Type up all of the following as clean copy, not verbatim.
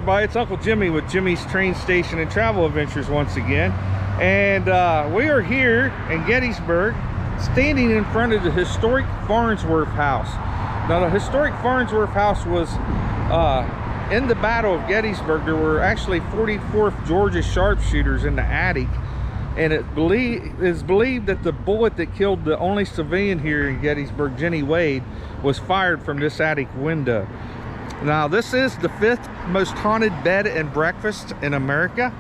everybody, it's Uncle Jimmy with Jimmy's Train Station and Travel Adventures once again. And we are here in Gettysburg, standing in front of the historic Farnsworth house. Now the historic Farnsworth house was in the Battle of Gettysburg. There were actually 44th Georgia sharpshooters in the attic, and it is believed that the bullet that killed the only civilian here in Gettysburg, Jenny Wade, was fired from this attic window. Now this is the 5th most haunted bed and breakfast in America,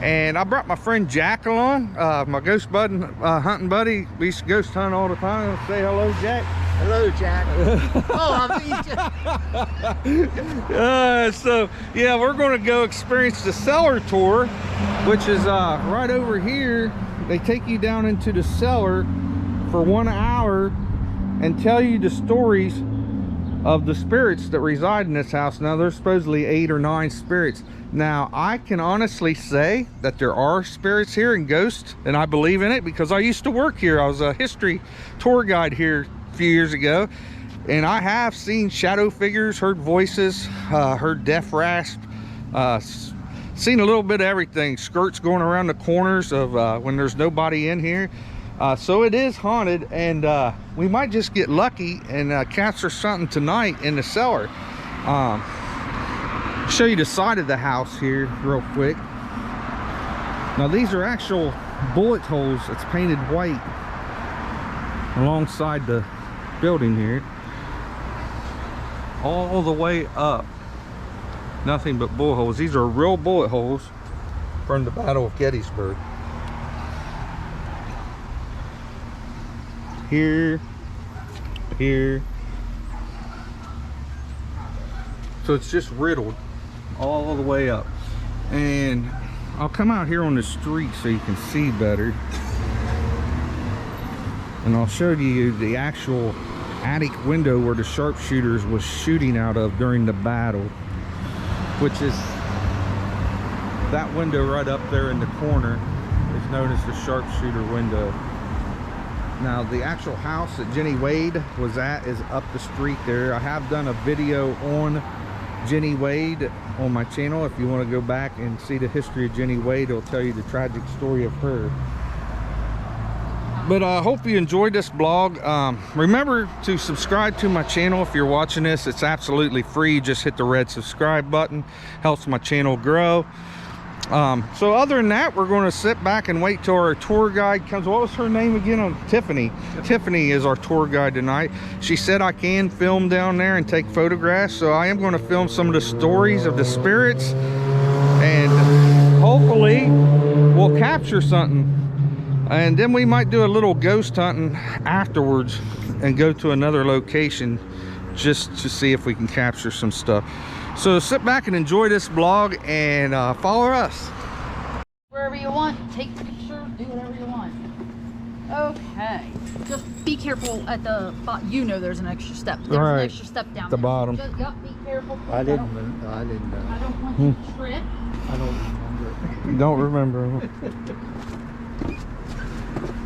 and I brought my friend Jack along, my ghost hunting buddy. We used to ghost hunt all the time. Say hello, Jack. Hello, Jack. So yeah, we're going to go experience the cellar tour, which is right over here. They take you down into the cellar for 1 hour and tell you the stories of the spirits that reside in this house. Now there's supposedly 8 or 9 spirits. Now I can honestly say that there are spirits here and ghosts, and I believe in it because I used to work here. I was a history tour guide here a few years ago, and I have seen shadow figures, heard voices, heard death rasp, seen a little bit of everything. Skirts going around the corners of when there's nobody in here. So it is haunted, and we might just get lucky and capture something tonight in the cellar. Show you the side of the house here real quick. Now these are actual bullet holes. It's painted white alongside the building here, all the way up. Nothing but bullet holes. These are real bullet holes from the Battle of Gettysburg. Here, so it's just riddled all the way up. And I'll come out here on the street so you can see better, and I'll show you the actual attic window where the sharpshooters was shooting out of during the battle, which is that window right up there in the corner is known as the sharpshooter window. Now the actual house that Jenny Wade was at is up the street there. I have done a video on Jenny Wade on my channel. If you want to go back and see the history of Jenny Wade, it'll tell you the tragic story of her. But I hope you enjoyed this blog. Remember to subscribe to my channel if you're watching this. It's absolutely free. Just hit the red subscribe button. Helps my channel grow. So other than that, we're going to sit back and wait till our tour guide comes. What was her name again? Tiffany. Tiffany is our tour guide tonight. She said I can film down there and take photographs, so I am going to film some of the stories of the spirits, and hopefully we'll capture something. And then we might do a little ghost hunting afterwards and go to another location just to see if we can capture some stuff. So sit back and enjoy this vlog, and follow us. Wherever you want, take the picture, do whatever you want. Okay, just be careful at the bottom. You know there's an extra step. There's an extra step down the there. bottom. Just, yep, be careful. I didn't know. I don't want you to trip. I don't remember. Don't remember.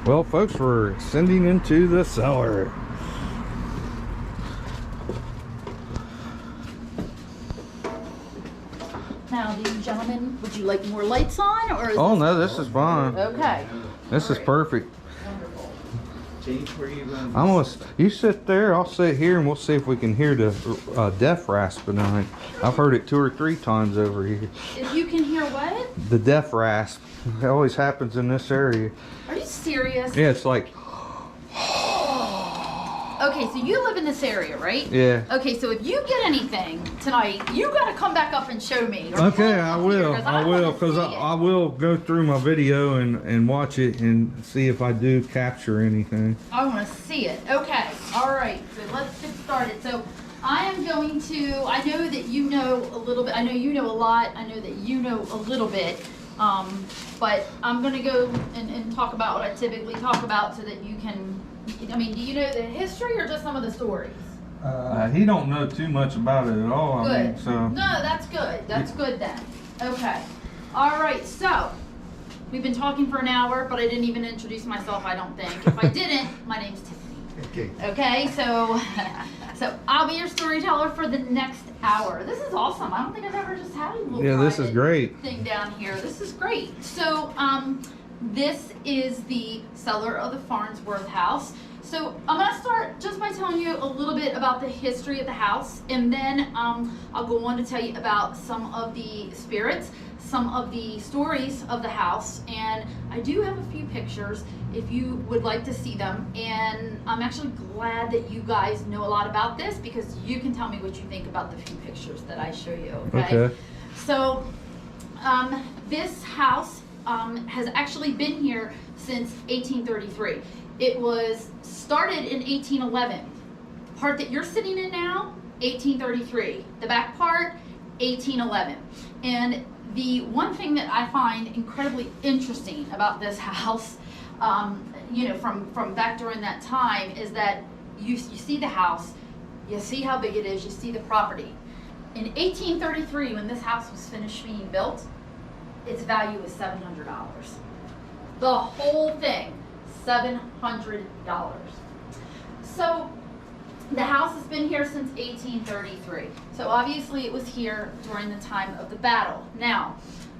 Well, folks, we're ascending into the cellar. Now, do you gentlemen, would you like more lights on, or is Oh no, this is fine. Okay. This is perfect. Wonderful. Change where you going? Almost. You sit there, I'll sit here, and we'll see if we can hear the death rasp tonight. I've heard it 2 or 3 times over here. If you can hear what? The death rasp. It always happens in this area. Are you serious? Yeah, it's like. Okay, so you live in this area, right? Yeah. Okay, so if you get anything tonight, you gotta come back up and show me. Okay, I will. Because I will go through my video and watch it and see if I do capture anything. I want to see it. Okay, all right. So let's get started. So I am going to. I know that you know a little bit. I know you know a lot. I know that you know a little bit. But I'm gonna go and talk about what I typically talk about so that you can. I mean, do you know the history or just some of the stories? He don't know too much about it at all. Good. I mean, so. No, that's good. That's good then. Okay. All right. So we've been talking for an hour, but I didn't even introduce myself. I don't think. If I didn't, my name's Tiffany. Okay. Okay, so I'll be your storyteller for the next hour. This is awesome. I don't think I've ever just had a little Yeah, this is private great. thing down here. This is great. So this is the cellar of the Farnsworth house. So I'm going to start just by telling you a little bit about the history of the house, and then I'll go on to tell you about some of the spirits, some of the stories of the house, and I do have a few pictures if you would like to see them. And I'm actually glad that you guys know a lot about this, because you can tell me what you think about the few pictures that I show you. Okay. So this house has actually been here since 1833. It was started in 1811. The part that you're sitting in now, 1833. The back part, 1811. And the one thing that I find incredibly interesting about this house, you know, from back during that time, is that you see the house, you see how big it is, you see the property. In 1833, when this house was finished being built, its value was $700. The whole thing, $700. So the house has been here since 1833. So obviously it was here during the time of the battle. Now,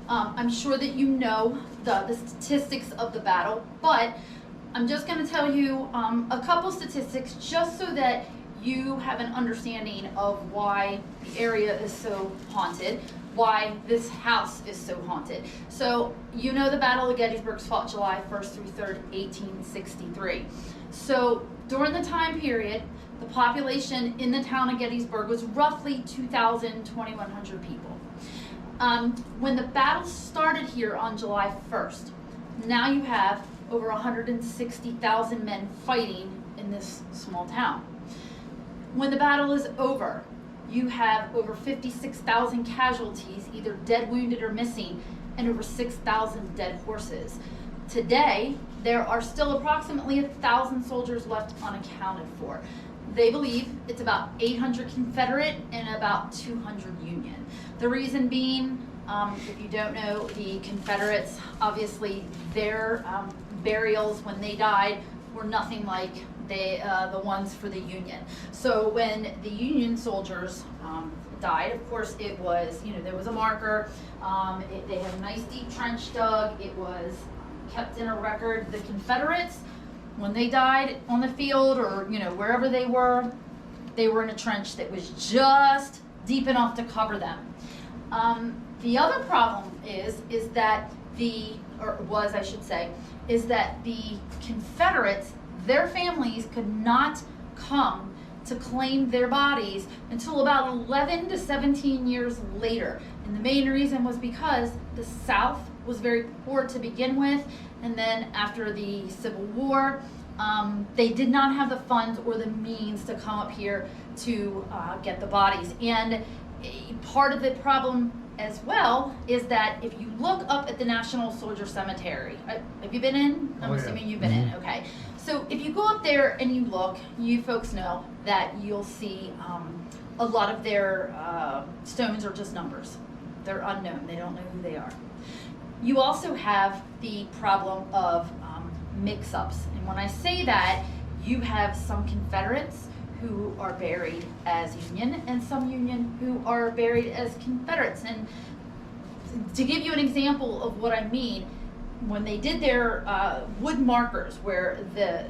I'm sure that you know the statistics of the battle, but I'm just going to tell you a couple statistics just so that you have an understanding of why the area is so haunted, why this house is so haunted. So you know the Battle of Gettysburg was fought July 1st through 3rd, 1863. So during the time period, the population in the town of Gettysburg was roughly 2,100 people. When the battle started here on July 1st, now you have over 160,000 men fighting in this small town. When the battle is over, you have over 56,000 casualties, either dead, wounded, or missing, and over 6,000 dead horses. Today, there are still approximately 1,000 soldiers left unaccounted for. They believe it's about 800 Confederate and about 200 Union. The reason being, if you don't know, the Confederates, obviously their burials when they died were nothing like the ones for the Union. So when the Union soldiers died, of course it was, you know, there was a marker, they had a nice deep trench dug, it was kept in a record. The Confederates, when they died on the field or, you know, wherever they were in a trench that was just deep enough to cover them. The other problem is that the Confederates, their families could not come to claim their bodies until about 11 to 17 years later. And the main reason was because the South was very poor to begin with, and then after the Civil War, they did not have the funds or the means to come up here to get the bodies. And part of the problem as well is that if you look up at the National Soldier Cemetery, have you been in? I'm assuming you've been in, okay. So if you go up there and you look, you folks know that you'll see a lot of their stones are just numbers. They're unknown, they don't know who they are. You also have the problem of mix-ups. And when I say that, you have some Confederates who are buried as Union and some Union who are buried as Confederates. And to give you an example of what I mean, when they did their wood markers where the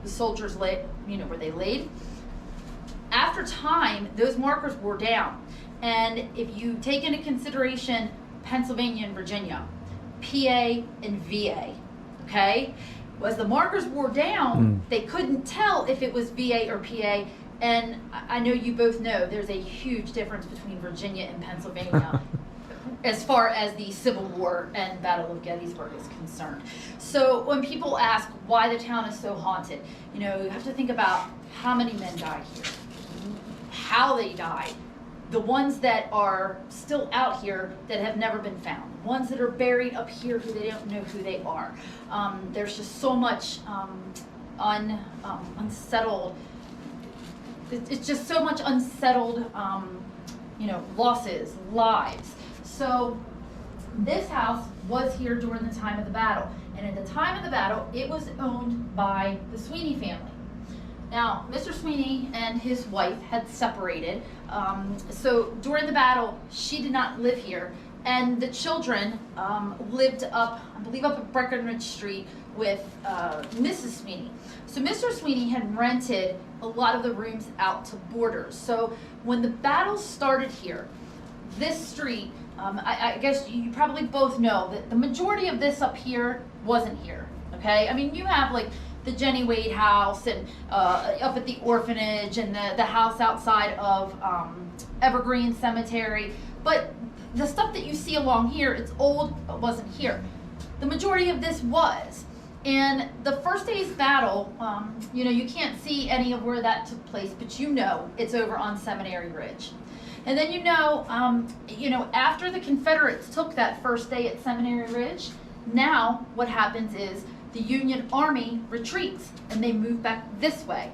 soldiers lay, you know, where they laid, after time, those markers wore down. And if you take into consideration Pennsylvania and Virginia, PA and VA, okay? As the markers wore down, they couldn't tell if it was VA or PA. And I know you both know there's a huge difference between Virginia and Pennsylvania as far as the Civil War and Battle of Gettysburg is concerned. So when people ask why the town is so haunted, you know, you have to think about how many men died here, how they died, the ones that are still out here that have never been found, ones that are buried up here who they don't know who they are. There's just so much unsettled, it's just so much unsettled, you know, losses, lives. So this house was here during the time of the battle. And at the time of the battle, it was owned by the Sweeney family. Now, Mr. Sweeney and his wife had separated, so during the battle, she did not live here, and the children lived up, I believe up at Breckenridge Street with Mrs. Sweeney. So Mr. Sweeney had rented a lot of the rooms out to boarders. So when the battle started here, this street, I guess you probably both know that the majority of this up here wasn't here, okay? I mean, you have like the Jenny Wade house and up at the orphanage and the house outside of Evergreen Cemetery, but the stuff that you see along here, it's old, but wasn't here. The majority of this was. And the first day's battle, you know, you can't see any of where that took place, but you know it's over on Seminary Ridge. And then you know, after the Confederates took that first day at Seminary Ridge, now what happens is the Union Army retreats and they move back this way.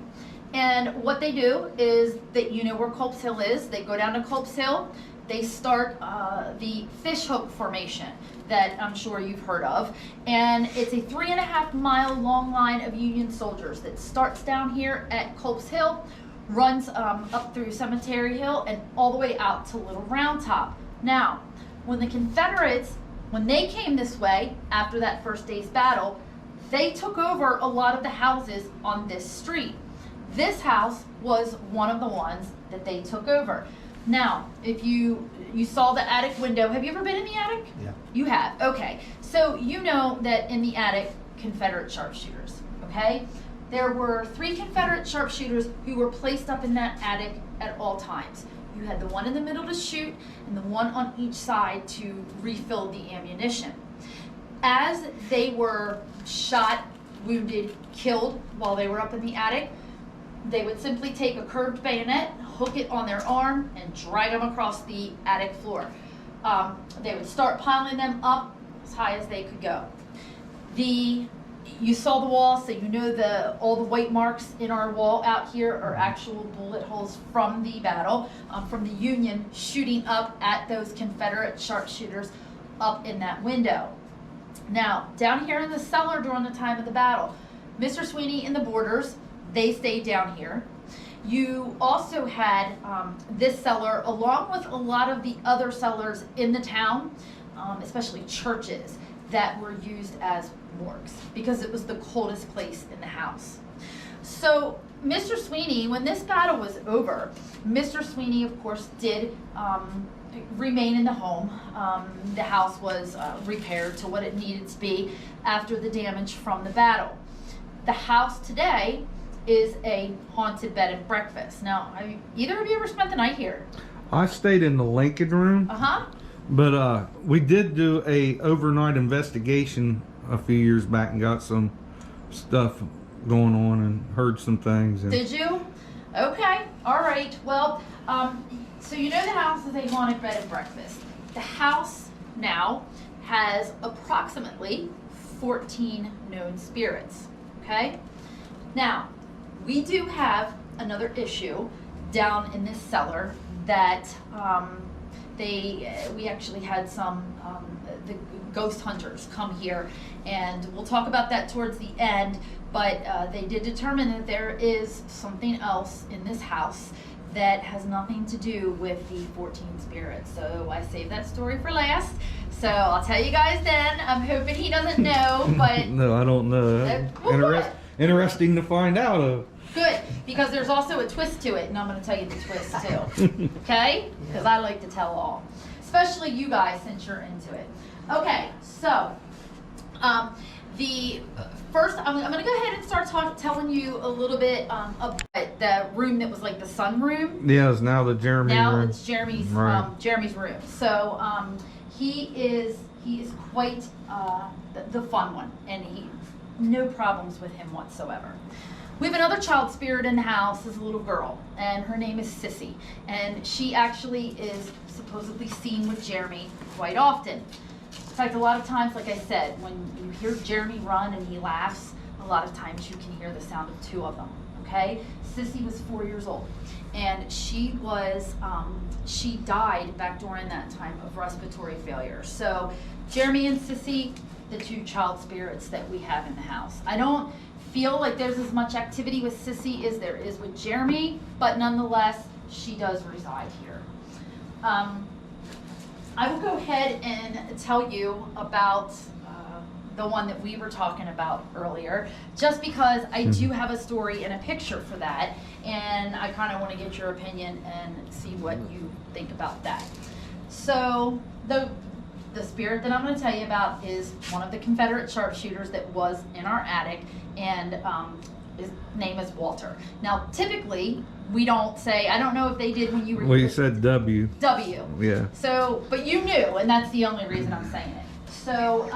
And what they do is that, you know where Culp's Hill is, they go down to Culp's Hill, they start the Fishhook Formation that I'm sure you've heard of. And it's a 3.5 mile long line of Union soldiers that starts down here at Culp's Hill, runs up through Cemetery Hill and all the way out to Little Round Top. Now, when the Confederates, when they came this way after that first day's battle, they took over a lot of the houses on this street. This house was one of the ones that they took over. Now, if you saw the attic window, have you ever been in the attic? Yeah. You have, okay. So you know that in the attic, Confederate sharpshooters, okay? There were 3 Confederate sharpshooters who were placed up in that attic at all times. You had the one in the middle to shoot and the one on each side to refill the ammunition. As they were shot, wounded, killed while they were up in the attic, they would simply take a curved bayonet, hook it on their arm, and drag them across the attic floor. They would start piling them up as high as they could go. You saw the wall, so you know all the white marks in our wall out here are actual bullet holes from the battle, from the Union shooting up at those Confederate sharpshooters up in that window. Now, down here in the cellar during the time of the battle, Mr. Sweeney and the boarders, they stayed down here. You also had this cellar, along with a lot of the other cellars in the town, especially churches, that were used as morgues because it was the coldest place in the house. So Mr. Sweeney, when this battle was over, Mr. Sweeney, of course, did remain in the home. The house was repaired to what it needed to be after the damage from the battle. The house today is a haunted bed and breakfast. Now, have either of you ever spent the night here? I stayed in the Lincoln Room. Uh-huh. But we did do a overnight investigation a few years back and got some stuff going on and heard some things. And did you? Okay. All right. Well, so you know the house is a haunted bed and breakfast. The house now has approximately 14 known spirits. Okay? Now, we do have another issue down in this cellar that we actually had some the ghost hunters come here, and we'll talk about that towards the end, but they did determine that there is something else in this house that has nothing to do with the 14 spirits. So I saved that story for last. So I'll tell you guys then. I'm hoping he doesn't know, but no, I don't know. Interesting to find out of. Good, because there's also a twist to it, and I'm going to tell you the twist too. Okay? Because I like to tell all, especially you guys since you're into it. Okay, so the first, I'm going to go ahead and start telling you a little bit about the room that was like the sun room. Yeah, it's now the Jeremy room. Now it's Jeremy's Jeremy's room. So he is quite the fun one, and no problems with him whatsoever. We have another child spirit in the house, is a little girl, and her name is Sissy, and she actually is supposedly seen with Jeremy quite often. In fact, a lot of times, like I said, when you hear Jeremy run and he laughs, a lot of times you can hear the sound of 2 of them, okay? Sissy was 4 years old, and she died back during that time of respiratory failure. So Jeremy and Sissy, the 2 child spirits that we have in the house. I don't feel like there's as much activity with Sissy as there is with Jeremy, but nonetheless, she does reside here. I will go ahead and tell you about the one that we were talking about earlier, just because I do have a story and a picture for that, and I kind of want to get your opinion and see what you think about that. So the spirit that I'm going to tell you about is one of the Confederate sharpshooters that was in our attic, and his name is Walter. Now, typically, we don't say, I don't know if they did when you were Well, you said W. W. Yeah. So, but you knew, and that's the only reason I'm saying it. So,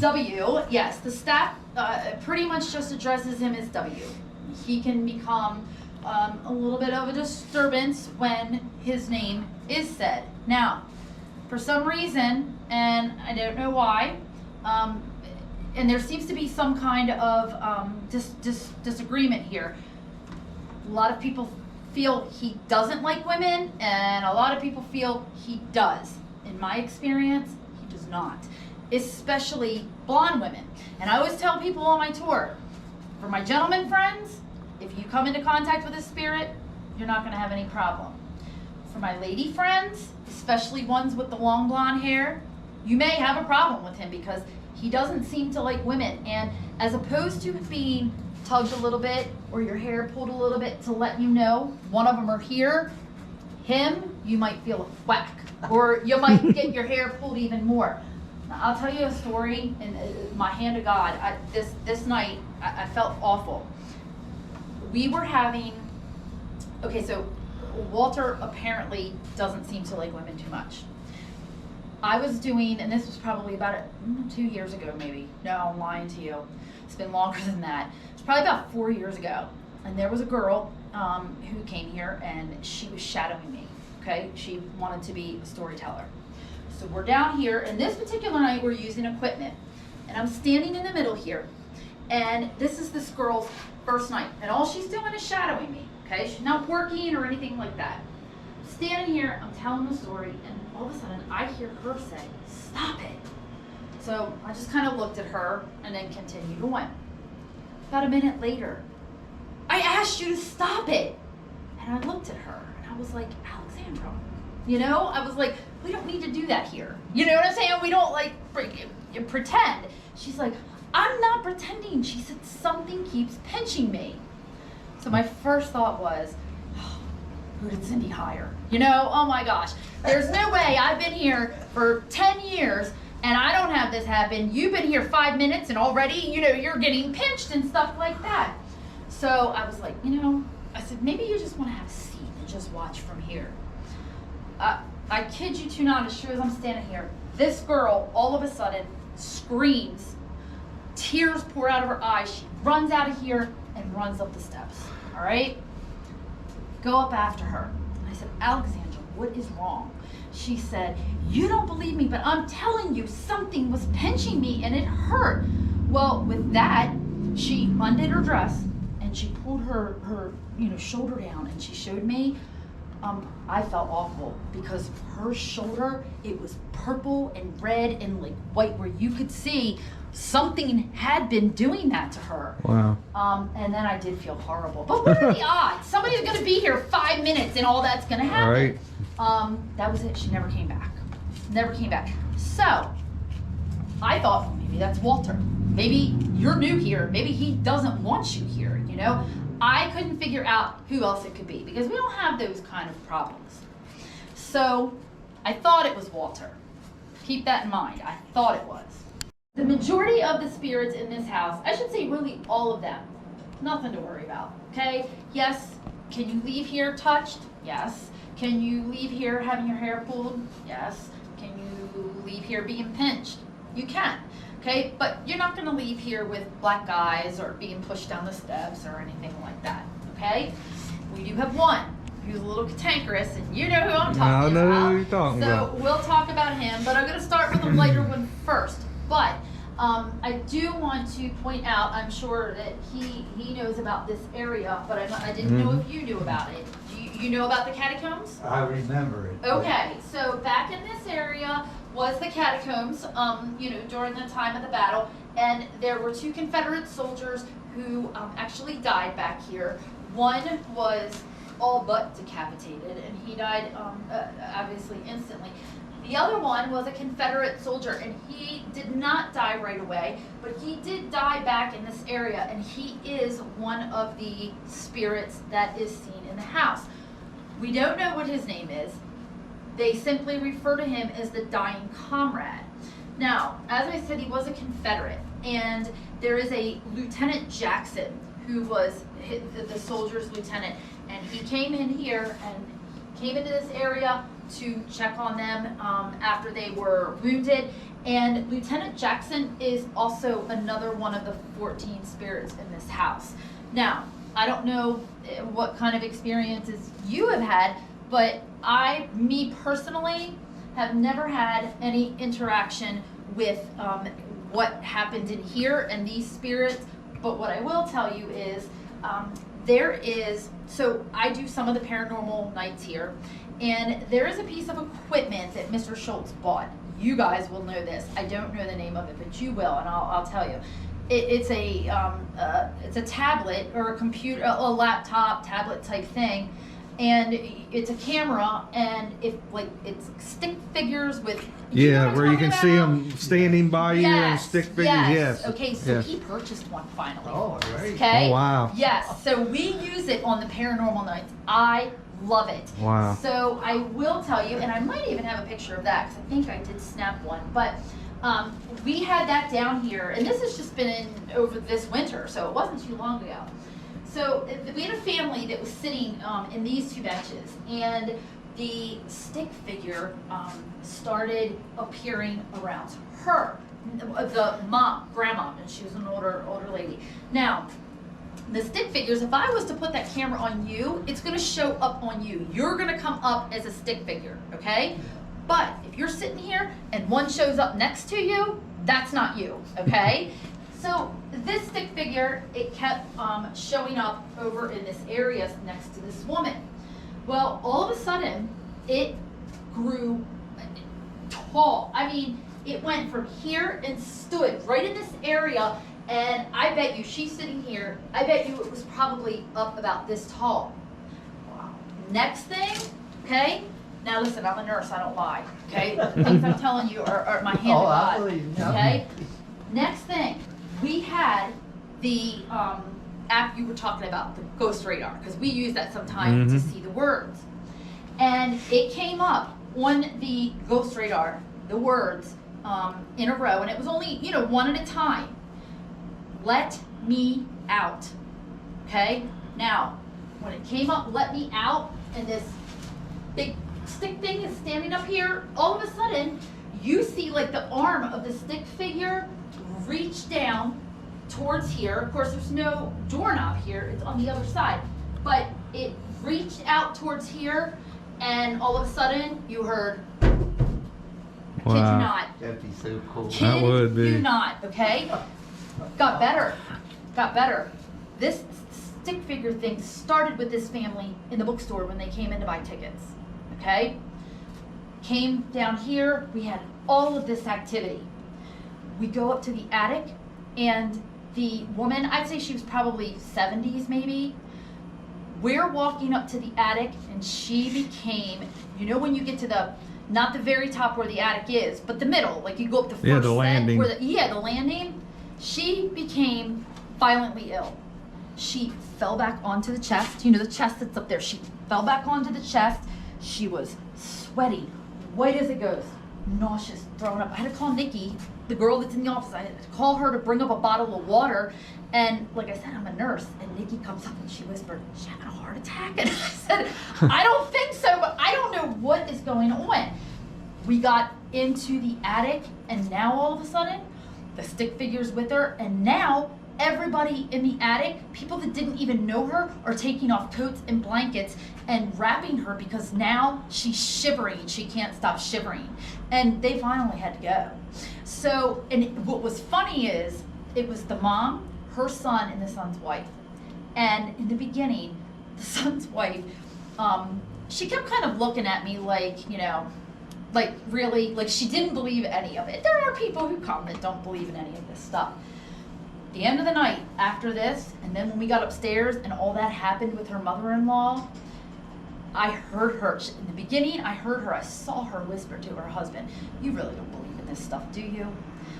W, yes, the staff pretty much just addresses him as W. He can become a little bit of a disturbance when his name is said. Now, for some reason, and I don't know why, and there seems to be some kind of disagreement here. A lot of people feel he doesn't like women, and a lot of people feel he does. In my experience, he does not, especially blonde women. And I always tell people on my tour, for my gentleman friends, if you come into contact with a spirit, you're not going to have any problem. For my lady friends, especially ones with the long blonde hair, you may have a problem with him because he doesn't seem to like women. And as opposed to being tugged a little bit or your hair pulled a little bit to let you know one of them are here, him, you might feel a whack, or you might get your hair pulled even more. Now, I'll tell you a story, and my hand to God, this night I felt awful. We were having, okay, so Walter apparently doesn't seem to like women too much. I was doing, and this was probably about 2 years ago maybe. No, I'm lying to you. It's been longer than that. It's probably about 4 years ago. And there was a girl who came here, and she was shadowing me, okay? She wanted to be a storyteller. So we're down here, and this particular night we're using equipment. And I'm standing in the middle here. And this is this girl's first night. And all she's doing is shadowing me, okay? She's not working or anything like that. Standing here, I'm telling the story, and all of a sudden I hear her say, "Stop it." So I just kind of looked at her and then continued on. About a minute later, "I asked you to stop it." And I looked at her and I was like, "Alexandra, you know," I was like, "We don't need to do that here." You know what I'm saying? We don't like pretend. She's like, "I'm not pretending." She said, "Something keeps pinching me." So my first thought was, who did Cindy hire? You know, oh my gosh. There's no way. I've been here for 10 years and I don't have this happen. You've been here 5 minutes and already, you know, you're getting pinched and stuff like that. So I was like, you know, I said, maybe you just want to have a seat and just watch from here. I kid you to not, as sure as I'm standing here, this girl all of a sudden screams, tears pour out of her eyes. She runs out of here and runs up the steps, all right? Go up after her. I said, "Alexandra, what is wrong?" She said, "You don't believe me, but I'm telling you, something was pinching me and it hurt." Well, with that, she undid her dress and she pulled her shoulder down and she showed me. I felt awful because her shoulder, it was purple and red and like white, where you could see something had been doing that to her. Wow. And then I did feel horrible. But what are the odds? Somebody's going to be here 5 minutes and all that's going to happen. Right. That was it. She never came back. Never came back. So I thought, well, maybe that's Walter. Maybe you're new here. Maybe he doesn't want you here, you know? I couldn't figure out who else it could be because we don't have those kind of problems. So I thought it was Walter. Keep that in mind. I thought it was. The majority of the spirits in this house, I should say really all of them, nothing to worry about, okay? Yes, can you leave here touched? Yes. Can you leave here having your hair pulled? Yes. Can you leave here being pinched? You can, okay? But you're not gonna leave here with black eyes or being pushed down the steps or anything like that, okay? We do have one who's a little cantankerous, and you know who I'm talking about. I know who you're talking about. So we'll talk about him, but I'm gonna start with the lighter one first. But I do want to point out, I'm sure that he knows about this area, but I didn't know if you knew about it. Do you know about the catacombs? I remember it. Okay, so back in this area was the catacombs, during the time of the battle, and there were 2 Confederate soldiers who actually died back here. One was all but decapitated, and he died obviously instantly. The other one was a Confederate soldier, and he did not die right away, but he did die back in this area, and he is one of the spirits that is seen in the house. We don't know what his name is. They simply refer to him as the dying comrade. Now, as I said, he was a Confederate, and there is a Lieutenant Jackson who was the soldier's lieutenant, and he came in here and came into this area to check on them after they were wounded. And Lieutenant Jackson is also another one of the 14 spirits in this house. Now, I don't know what kind of experiences you have had, but me personally, have never had any interaction with what happened in here and these spirits. But what I will tell you is so I do some of the paranormal nights here, and there is a piece of equipment that Mr. Schultz bought. You guys will know this. I don't know the name of it, but you will, and I'll tell you. It's a tablet or a computer, a laptop tablet type thing, and it's a camera, and it's stick figures with. Yeah, where you can see about? them standing by you and stick figures. Yes. Okay, so yes. he purchased one finally. Oh, great. Okay. Oh, wow. Yes. So we use it on the paranormal nights. I love it. Wow. So I will tell you, and I might even have a picture of that because I think I did snap one. But we had that down here, and this has just been over this winter, so it wasn't too long ago. So we had a family that was sitting in these two benches, and the stick figure started appearing around her, the grandma, and she was an older lady. Now, the stick figures, if I was to put that camera on you, it's going to show up on you. You're going to come up as a stick figure, okay? But if you're sitting here and one shows up next to you, that's not you, okay? So this stick figure, it kept showing up over in this area next to this woman. Well, all of a sudden, it grew tall. I mean, it went from here and stood right in this area, and I bet you, she's sitting here, I bet you it was probably up about this tall. Wow. Next thing, okay? Now listen, I'm a nurse, I don't lie, okay? The things I'm telling you are my hand of God, okay? Next thing, we had the app you were talking about, the ghost radar, because we use that sometimes to see the words. And it came up on the ghost radar, the words in a row, and it was only, one at a time. Let me out, okay? Now, when it came up, let me out, and this big stick thing is standing up here, all of a sudden, you see like the arm of the stick figure reach down towards here. Of course, there's no doorknob here, it's on the other side, but it reached out towards here, and all of a sudden, you heard, Wow. kid you not. That'd be so cool. Kid That would be. you not, okay? Got better. This stick figure thing started with this family in the bookstore when they came in to buy tickets, okay? Came down here, we had all of this activity. We go up to the attic, and the woman, I'd say she was probably 70s maybe, we're walking up to the attic, and she became, when you get to the, not the very top where the attic is, but the middle, like you go up the first Yeah, the set landing. where the landing, she became violently ill. She fell back onto the chest, the chest that's up there. She fell back onto the chest. She was sweaty, white as a ghost, nauseous, throwing up. I had to call Nikki, the girl that's in the office. I had to call her to bring up a bottle of water. And like I said, I'm a nurse. And Nikki comes up and she whispered, "She's having a heart attack." And I said, "I don't think so, but I don't know what is going on." We got into the attic, and now all of a sudden, the stick figure's with her, and now everybody in the attic, people that didn't even know her, are taking off coats and blankets and wrapping her because now she's shivering. She can't stop shivering. And they finally had to go. So, and what was funny is, it was the mom, her son, and the son's wife. And in the beginning, the son's wife, she kept kind of looking at me like, like really, like she didn't believe any of it. There are people who come that don't believe in any of this stuff. the end of the night after this, and then when we got upstairs and all that happened with her mother-in-law, I heard her. In the beginning, I heard her. I saw her whisper to her husband, "You really don't believe in this stuff, do you?"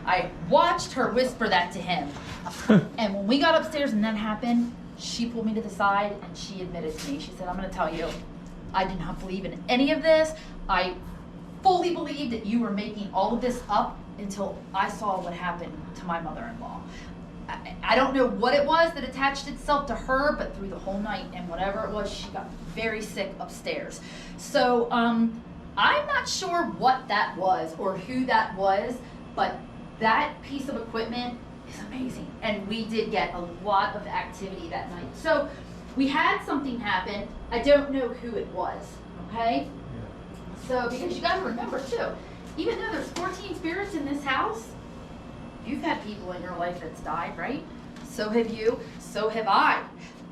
I watched her whisper that to him. And when we got upstairs and that happened, she pulled me to the side and she admitted to me. She said, "I'm going to tell you, I did not believe in any of this. I fully believed that you were making all of this up until I saw what happened to my mother-in-law." I don't know what it was that attached itself to her, but through the whole night and whatever it was, she got very sick upstairs. So I'm not sure what that was or who that was, but that piece of equipment is amazing. And we did get a lot of activity that night. So we had something happen. I don't know who it was, okay? So, because you gotta remember too, even though there's 14 spirits in this house, you've had people in your life that's died, right? So have you, so have I.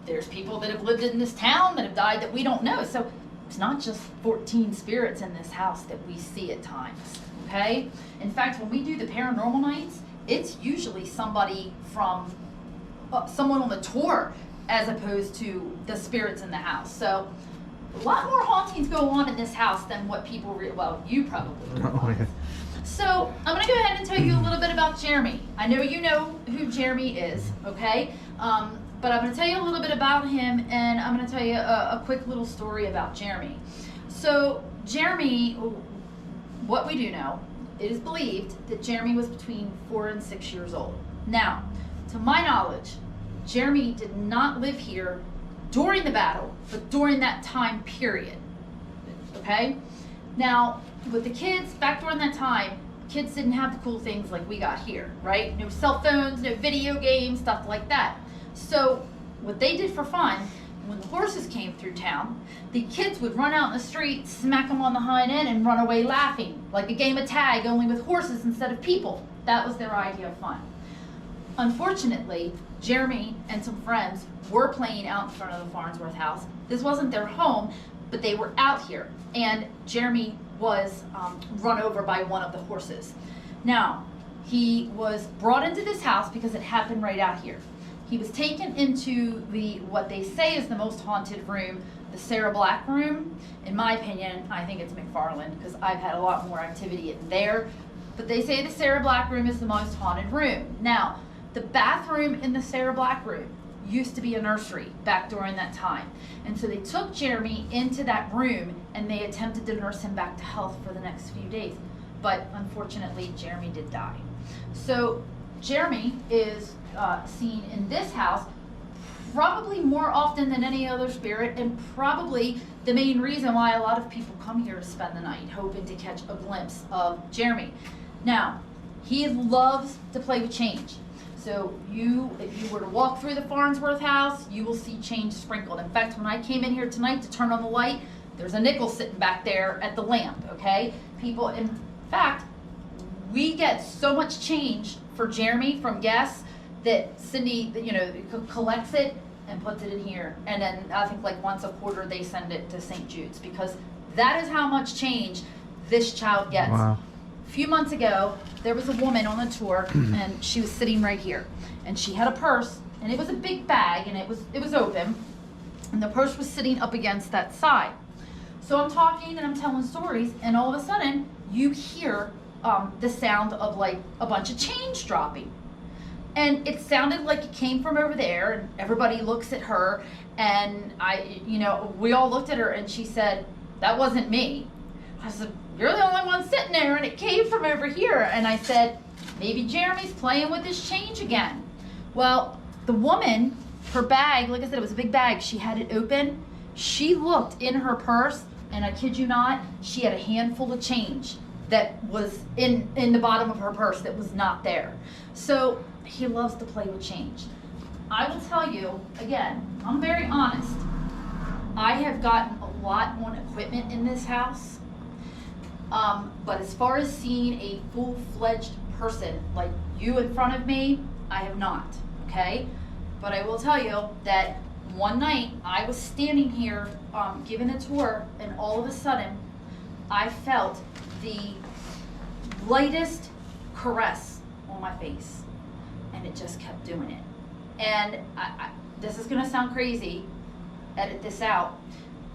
There's people that have lived in this town that have died that we don't know. So it's not just 14 spirits in this house that we see at times, okay? In fact, when we do the paranormal nights, it's usually somebody from, someone on the tour as opposed to the spirits in the house. So a lot more hauntings go on in this house than what people, well, you probably realize. Oh, yeah. So I'm going to go ahead and tell you a little bit about Jeremy. I know you know who Jeremy is, okay? But I'm going to tell you a little bit about him, and I'm going to tell you a quick little story about Jeremy. So Jeremy, what we do know, it is believed that Jeremy was between 4 and 6 years old. Now, to my knowledge, Jeremy did not live here during the battle, but during that time period, okay? Now, with the kids, back during that time, kids didn't have the cool things like we got here, right? No cell phones, no video games, stuff like that. So what they did for fun, when the horses came through town, the kids would run out in the street, smack them on the hind end, and run away laughing, like a game of tag, only with horses instead of people. That was their idea of fun. Unfortunately, Jeremy and some friends were playing out in front of the Farnsworth house. This wasn't their home, but they were out here, and Jeremy was run over by one of the horses. Now, he was brought into this house because it happened right out here. He was taken into what they say is the most haunted room, the Sarah Black room. In my opinion, I think it's Mcfarland because I've had a lot more activity in there. But they say the Sarah Black room is the most haunted room. Now, the bathroom in the Sarah Black room used to be a nursery back during that time. And so they took Jeremy into that room and they attempted to nurse him back to health for the next few days. But unfortunately, Jeremy did die. So Jeremy is seen in this house probably more often than any other spirit, and probably the main reason why a lot of people come here to spend the night, hoping to catch a glimpse of Jeremy. Now, he loves to play with change. So if you were to walk through the Farnsworth house, you will see change sprinkled. In fact, when I came in here tonight to turn on the light, there's a nickel sitting back there at the lamp, okay? People, in fact, we get so much change for Jeremy from guests that Cindy, collects it and puts it in here. And then I think like once a quarter they send it to St. Jude's, because that is how much change this child gets. Wow. A few months ago, there was a woman on the tour, and she was sitting right here, and she had a purse, and it was a big bag, and it was open, and the purse was sitting up against that side. So I'm talking and I'm telling stories, and all of a sudden you hear the sound of like a bunch of change dropping, and it sounded like it came from over there, and everybody looks at her, and we all looked at her, and she said, "That wasn't me." I said, "You're the only one sitting there, and it came from over here." And I said, "Maybe Jeremy's playing with his change again." Well, the woman, her bag, like I said, it was a big bag. She had it open. She looked in her purse, and I kid you not, she had a handful of change that was in the bottom of her purse that was not there. So he loves to play with change. I will tell you, again, I'm very honest. I have gotten a lot on equipment in this house. But as far as seeing a full-fledged person like you in front of me, I have not, okay? But I will tell you that one night I was standing here giving a tour, and all of a sudden I felt the lightest caress on my face. and it just kept doing it. And this is gonna sound crazy, edit this out.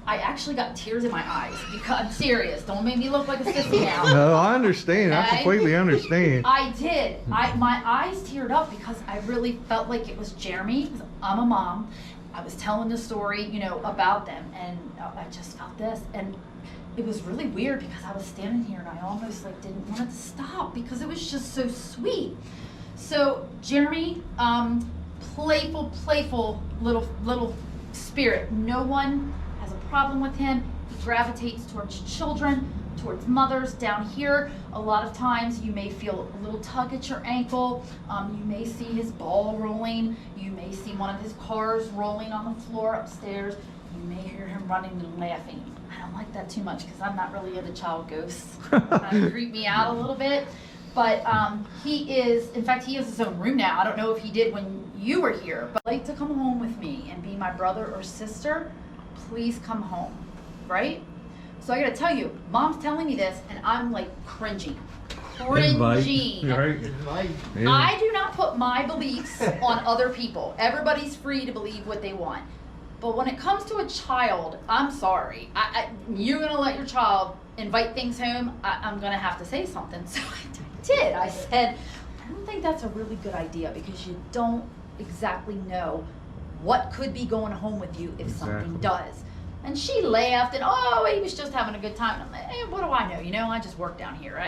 I actually got tears in my eyes because I'm serious. Don't make me look like a sissy now. No, I understand. I Okay? completely understand. I did. My eyes teared up because I really felt like it was Jeremy. 'Cause I'm a mom. I was telling the story, you know, about them, and I just felt this, and it was really weird because I was standing here and I almost like didn't want it to stop because it was just so sweet. So Jeremy, playful little spirit. No one has a problem with him. He gravitates towards children, towards mothers. Down here, a lot of times you may feel a little tug at your ankle. You may see his ball rolling. You may see one of his cars rolling on the floor upstairs. You may hear him running and laughing. I don't like that too much because I'm not really into child ghosts. Kind of creep me out a little bit. But he is, in fact, he has his own room now. I don't know if he did when you were here, but like to come home with me and be my brother or sister, please come home, right? So I gotta tell you, Mom's telling me this and I'm like cringing. Cringing. Right? Yeah. I do not put my beliefs on other people. Everybody's free to believe what they want. But when it comes to a child, I'm sorry. You're gonna let your child invite things home, I'm gonna have to say something. So I did. I said, I don't think that's a really good idea because you don't exactly know what could be going home with you if something does. And she laughed and, oh, he was just having a good time. And I'm like, hey, what do I know? You know, I just work down here.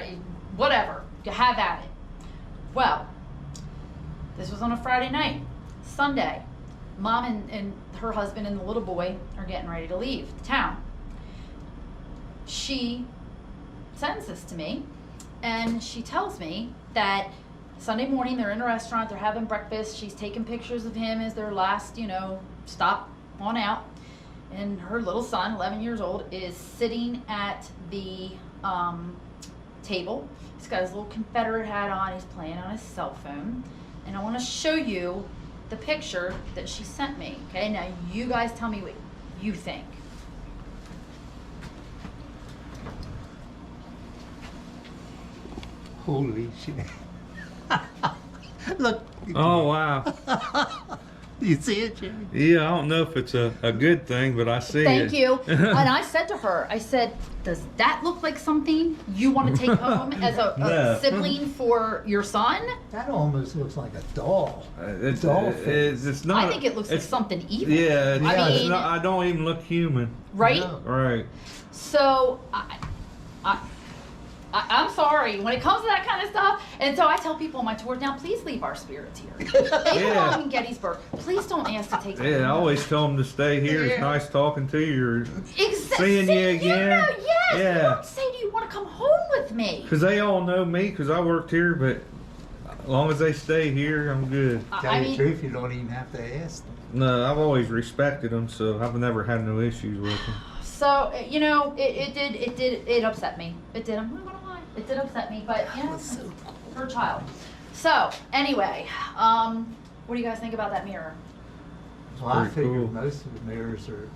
Whatever, you have at it. Well, this was on a Friday night. Sunday, Mom and her husband and the little boy are getting ready to leave the town. She sends this to me, and she tells me that Sunday morning they're in a restaurant, they're having breakfast, she's taking pictures of him as their last, you know, stop on out, and her little son, 11 years old, is sitting at the table. He's got his little Confederate hat on, he's playing on his cell phone, and I want to show you the picture that she sent me. Okay, now you guys tell me what you think. Holy shit. Look. Oh, wow. You see it, Jerry? Yeah, I don't know if it's a good thing, but I see it. Thank you. And I said to her, I said, does that look like something you want to take home as a No. sibling for your son? That almost looks like a doll. It's not. I think it looks like something evil. Yeah, I it's mean, not, I don't even look human. right? No. Right. So I'm sorry when it comes to that kind of stuff. And so I tell people on my tour, now please leave our spirits here. They belong in Gettysburg. Please don't ask to take them. Yeah, I always tell them to stay here. It's Yeah. nice talking to you. Or Seeing you again. You know, yes. Yeah. You don't say, do you want to come home with me? Because they all know me because I worked here, but as long as they stay here, I'm good. Tell you the truth, you don't even have to ask them. No, I've always respected them, so I've never had no issues with them. So, you know, it upset me. It did. I'm not gonna lie. It did upset me, but you know, it's her child. So, anyway, what do you guys think about that mirror? Well, I Pretty figure cool. most of the mirrors are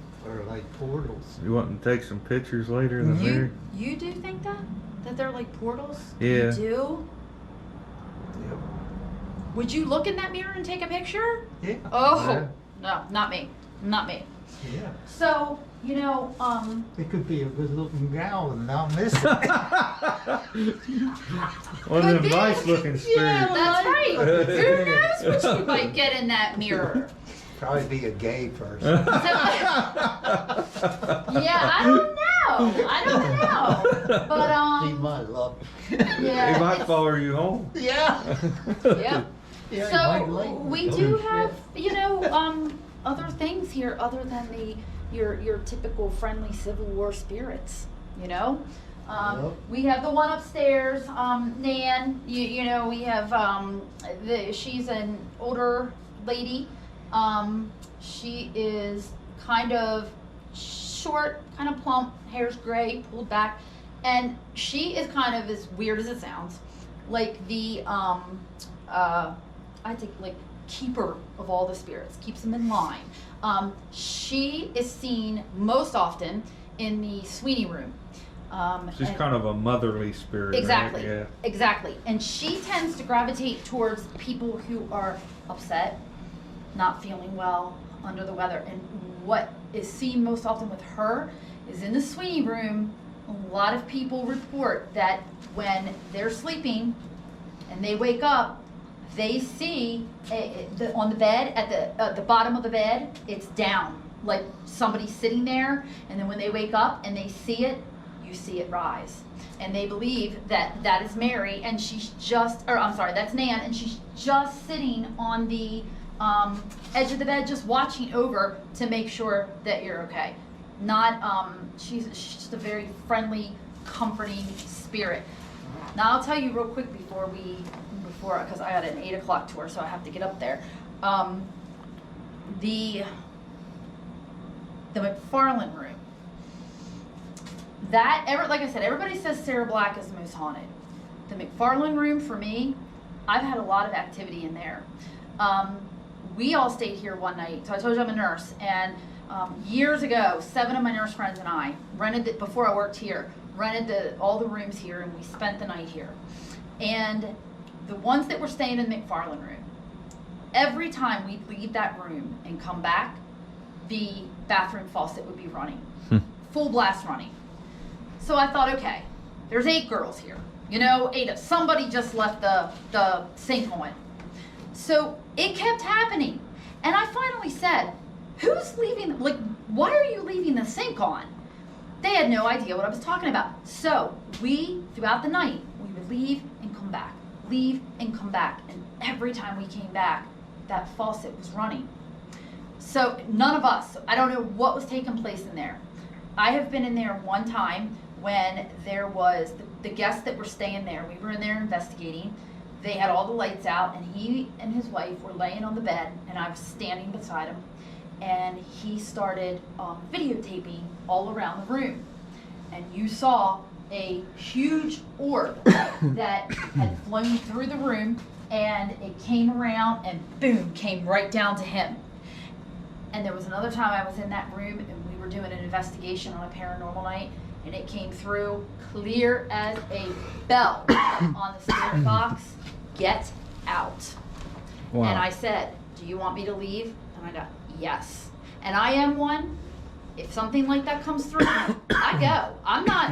like portals. You want to take some pictures later in the mirror? You do think that? That they're like portals? Yeah. You do? Yep. Would you look in that mirror and take a picture? Yeah. Oh, Yeah. no, not me. Not me. Yeah. So, you know, It could be a good looking gal and I'll miss it. One of them nice looking spirits. that's right. Who knows what you might get in that mirror? Probably be a gay person. Yeah, I don't know. But He might love it. yeah. He might it's- follow you home. Yeah. Yeah. Yeah, he So might like me. we do have, you know, other things here other than your typical friendly Civil War spirits. You know, Yep. we have the one upstairs, Nan. You know, we have she's an older lady. She is kind of short, kind of plump, hair's gray, pulled back, and she is kind of as weird as it sounds, like the I think like keeper of all the spirits, keeps them in line. She is seen most often in the Sweeney room. She's kind of a motherly spirit. Exactly. Right? Yeah. Exactly. And she tends to gravitate towards people who are upset, not feeling well, under the weather. And what is seen most often with her is in the Sweeney room, a lot of people report that when they're sleeping and they wake up, they see on the bed, at the bottom of the bed, it's down, like somebody's sitting there. And then when they wake up and they see it, you see it rise. And they believe that that is Mary, and she's just, or I'm sorry, that's Nan, and she's just sitting on the edge of the bed, just watching over to make sure that you're okay. Not, she's just a very friendly, comforting spirit. Now I'll tell you real quick before, because I got an 8 o'clock tour, so I have to get up there. The Mcfarland Room. Like I said, everybody says Sarah Black is the most haunted. The Mcfarland Room, for me, I've had a lot of activity in there. We all stayed here one night. So I told you I'm a nurse, and years ago, 7 of my nurse friends and I rented before I worked here, rented all the rooms here, and we spent the night here. And the ones that were staying in the Mcfarland Room, every time we'd leave that room and come back, the bathroom faucet would be running, full blast running. So I thought, okay, there's 8 girls here, 8 of somebody just left the sink on. So it kept happening, and I finally said, who's leaving, like, why are you leaving the sink on? They had no idea what I was talking about. So throughout the night, we would leave and come back, and every time we came back, that faucet was running. So none of us, I don't know what was taking place in there. I have been in there one time when there was the guests that were staying there. We were in there investigating. They had all the lights out, and he and his wife were laying on the bed, and I was standing beside him, and he started videotaping all around the room. And you saw a huge orb that had flown through the room, and it came around and boom, came right down to him. And there was another time I was in that room, and we were doing an investigation on a paranormal night, and it came through clear as a bell on the spirit box, "Get out." Wow. And I said, "Do you want me to leave?" And I got, "Yes." And I am one, if something like that comes through, I go. I'm not,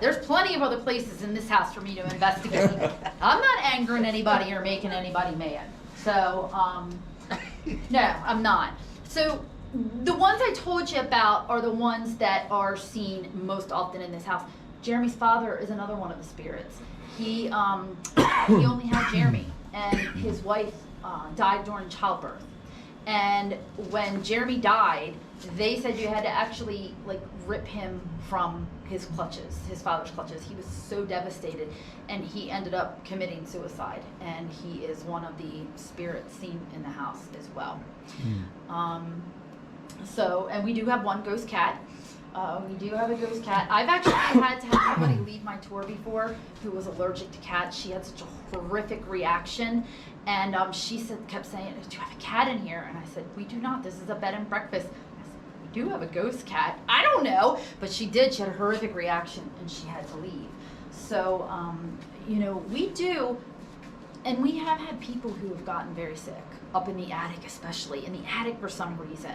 there's plenty of other places in this house for me to investigate. I'm not angering anybody or making anybody mad. So, no, I'm not. So the ones I told you about are the ones that are seen most often in this house. Jeremy's father is another one of the spirits. He only had Jeremy, and his wife died during childbirth. And when Jeremy died, they said you had to actually rip him from his clutches, his father's clutches. He was so devastated, and he ended up committing suicide. And he is one of the spirits seen in the house as well. So, and we do have one ghost cat. We do have a ghost cat. I've actually had to have somebody leave my tour before who was allergic to cats. She had such a horrific reaction. And she kept saying, "Do you have a cat in here?" And I said, "We do not. This is a bed and breakfast." I said, "We do have a ghost cat." I don't know. But she did. She had a horrific reaction, and she had to leave. So, we do. And we have had people who have gotten very sick, up in the attic especially, in the attic for some reason.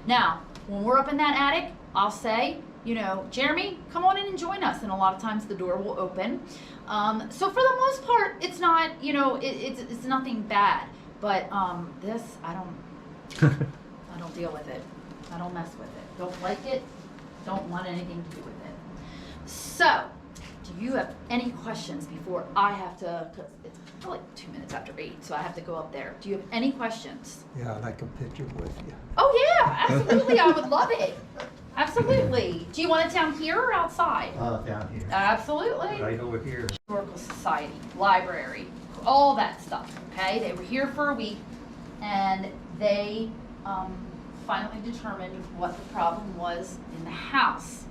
Now, when we're up in that attic, I'll say, "Jeremy, come on in and join us." And a lot of times the door will open. So for the most part, it's not, it's nothing bad. But this, I don't deal with it. I don't mess with it. Don't like it. Don't want anything to do with it. So, do you have any questions before I have to, because it's like 2 minutes after 8, so I have to go up there. Do you have any questions? Yeah, I'd like a picture with you. Oh yeah, absolutely. I would love it. Absolutely. Do you want it down here or outside? Down here. Absolutely. Right over here. Historical Society, library, all that stuff, okay? They were here for a week, and they finally determined what the problem was in the house.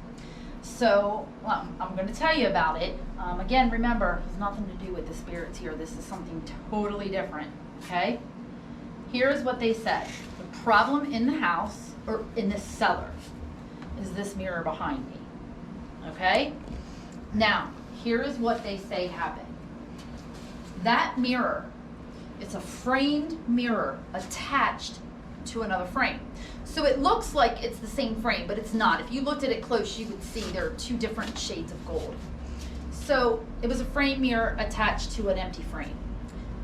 So, I'm going to tell you about it. Again, remember, it has nothing to do with the spirits here. This is something totally different, okay? Here's what they said. The problem in the house, or in the cellar, is this mirror behind me, okay? Now, here is what they say happened. That mirror, it's a framed mirror attached to another frame. So it looks like it's the same frame, but it's not. If you looked at it close, you would see there are two different shades of gold. So it was a frame mirror attached to an empty frame.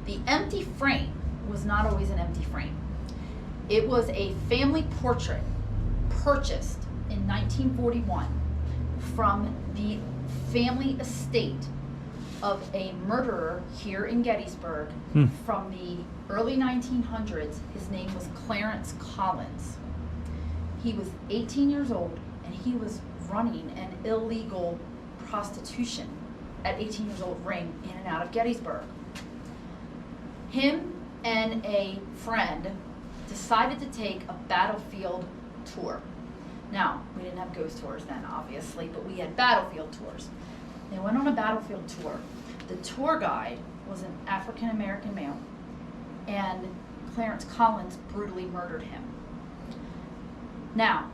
The empty frame was not always an empty frame. It was a family portrait purchased in 1941 from the family estate of a murderer here in Gettysburg from the early 1900s. His name was Clarence Collins. He was 18 years old and he was running an illegal prostitution at 18 years old ring in and out of Gettysburg. Him and a friend decided to take a battlefield tour. Now, we didn't have ghost tours then, obviously, but we had battlefield tours. They went on a battlefield tour. The tour guide was an African-American male, and Clarence Collins brutally murdered him. Now,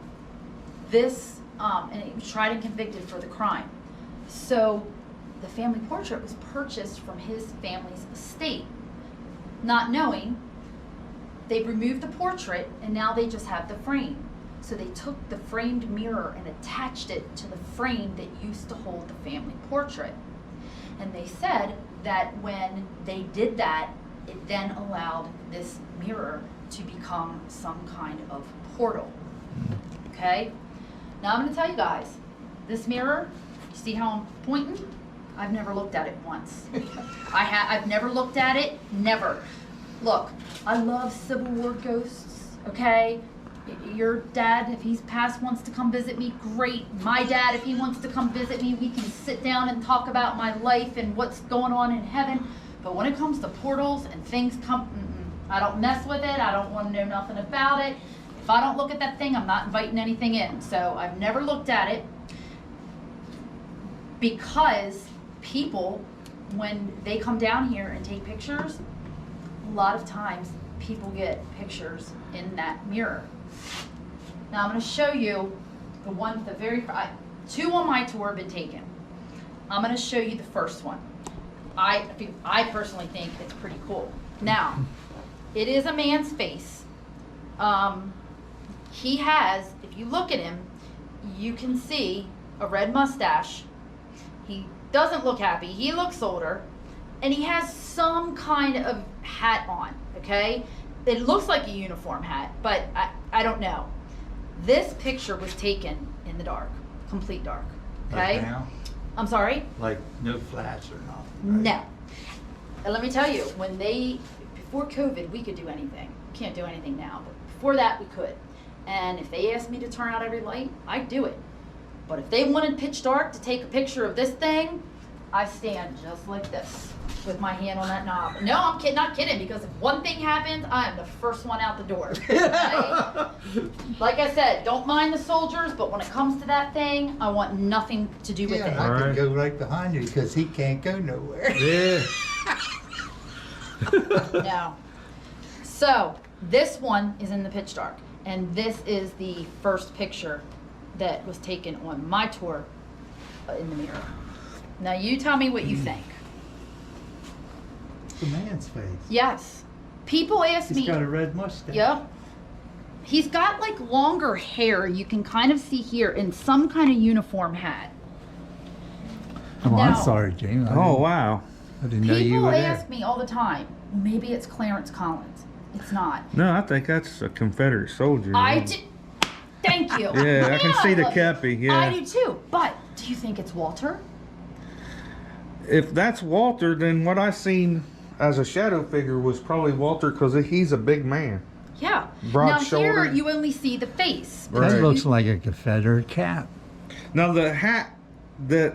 this, and he was tried and convicted for the crime. So, the family portrait was purchased from his family's estate. Not knowing, they removed the portrait, and now they just have the frame. So they took the framed mirror and attached it to the frame that used to hold the family portrait. And they said that when they did that, it then allowed this mirror to become some kind of portal. Okay? Now I'm going to tell you guys, this mirror, you see how I'm pointing? I've never looked at it once. I've never looked at it, never. Look, I love Civil War ghosts, okay? Your dad, if he's passed, wants to come visit me, great. My dad, if he wants to come visit me, we can sit down and talk about my life and what's going on in heaven. But when it comes to portals and things come, I don't mess with it. I don't want to know nothing about it. If I don't look at that thing, I'm not inviting anything in. So I've never looked at it because people, when they come down here and take pictures, a lot of times people get pictures in that mirror. Now I'm going to show you the one, two on my tour have been taken. I'm going to show you the first one. I personally think it's pretty cool. Now, it is a man's face. He has, if you look at him, you can see a red mustache. He doesn't look happy. He looks older. And he has some kind of hat on, okay? It looks like a uniform hat, but I don't know. This picture was taken in the dark, complete dark, okay? Like now? I'm sorry? Like no flats or nothing? Right? No. And let me tell you, before COVID, we could do anything. Can't do anything now, but before that we could. And if they asked me to turn out every light, I'd do it. But if they wanted pitch dark to take a picture of this thing, I stand just like this with my hand on that knob. No, I'm not kidding, because if one thing happens, I am the first one out the door. Okay? Like I said, don't mind the soldiers, but when it comes to that thing, I want nothing to do with it. Yeah, I could go right behind you because he can't go nowhere. Yeah. No. So, this one is in the pitch dark, and this is the first picture that was taken on my tour in the mirror. Now you tell me what you think. It's a man's face. Yes. People ask me. He's got a red mustache. Yep. He's got like longer hair, you can kind of see here, in some kind of uniform hat. Oh, Now- I'm sorry, James. Oh, wow. I didn't know you People were ask there. me all the time, maybe it's Clarence Collins. It's not. No, I think that's a Confederate soldier. I do. Thank you. Yeah, I can see the love you. cappy, yeah. I do too. But do you think it's Walter? If that's Walter, then what I seen as a shadow figure was probably Walter, because he's a big man. Yeah. Broad now here shouldered. you only see the face. Right. That looks like a Confederate cap. Now the hat that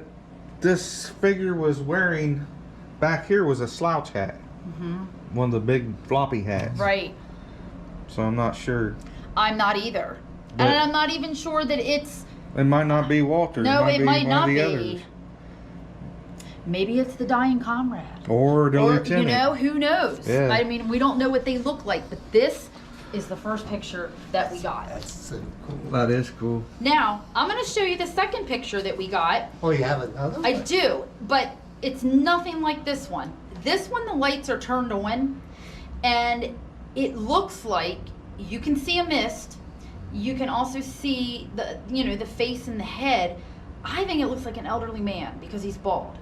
this figure was wearing back here was a slouch hat. One of the big floppy hats. Right. So I'm not sure. I'm not either. But- and I'm not even sure that it's. It might not be Walter. No, it it might one not of the be. others. Maybe it's the dying comrade. Or the Or, lieutenant. you know, who knows? Yeah. I mean, we don't know what they look like, but this is the first picture that we got. That's so cool. That is cool. Now, I'm going to show you the second picture that we got. Oh, you have another one? I do, but it's nothing like this one. This one, the lights are turned on, and it looks like you can see a mist. You can also see the, the face and the head. I think it looks like an elderly man because he's bald,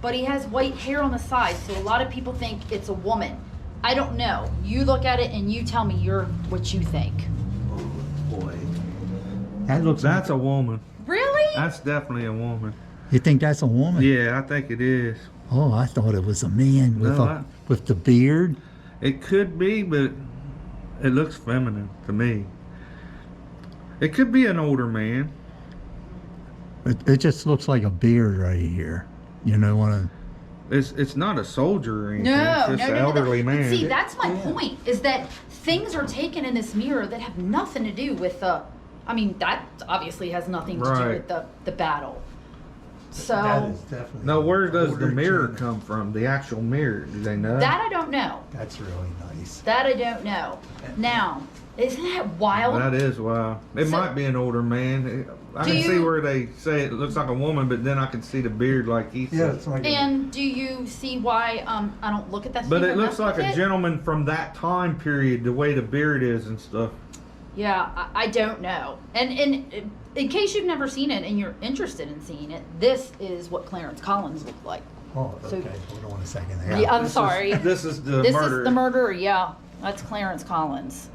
but he has white hair on the side, so a lot of people think it's a woman. I don't know. You look at it and you tell me what you think. Oh, boy. That looks That's a woman. Really? That's definitely a woman. You think that's a woman? Yeah, I think it is. Oh, I thought it was a man with No, with the beard. It could be, but it looks feminine to me. It could be an older man. It just looks like a beard right here. You know what I... It's not a soldier or anything. No, it's just no, an no, elderly no. man. See, that's my point, is that things are taken in this mirror that have nothing to do with the, that obviously has nothing to do Right. with the battle. So, That is definitely... Now, where does the older mirror gentleman. come from? The actual mirror? Do they know? that I don't know. That's really nice. That I don't know. Now, isn't that wild? That is wow. It So- might be an older man. I Do can see you- where they say it looks like a woman, but then I can see the beard like he Yeah, said. it's like And do you see why I don't look at that? But thing it and looks mess like with a it? gentleman from that time period, the way the beard is and stuff. Yeah, I don't know. And in case you've never seen it and you're interested in seeing it, this is what Clarence Collins looked like. Oh, So- okay. Hold on a second Yeah, there. I'm sorry. This is the This murderer. is the murderer. Yeah, that's Clarence Collins.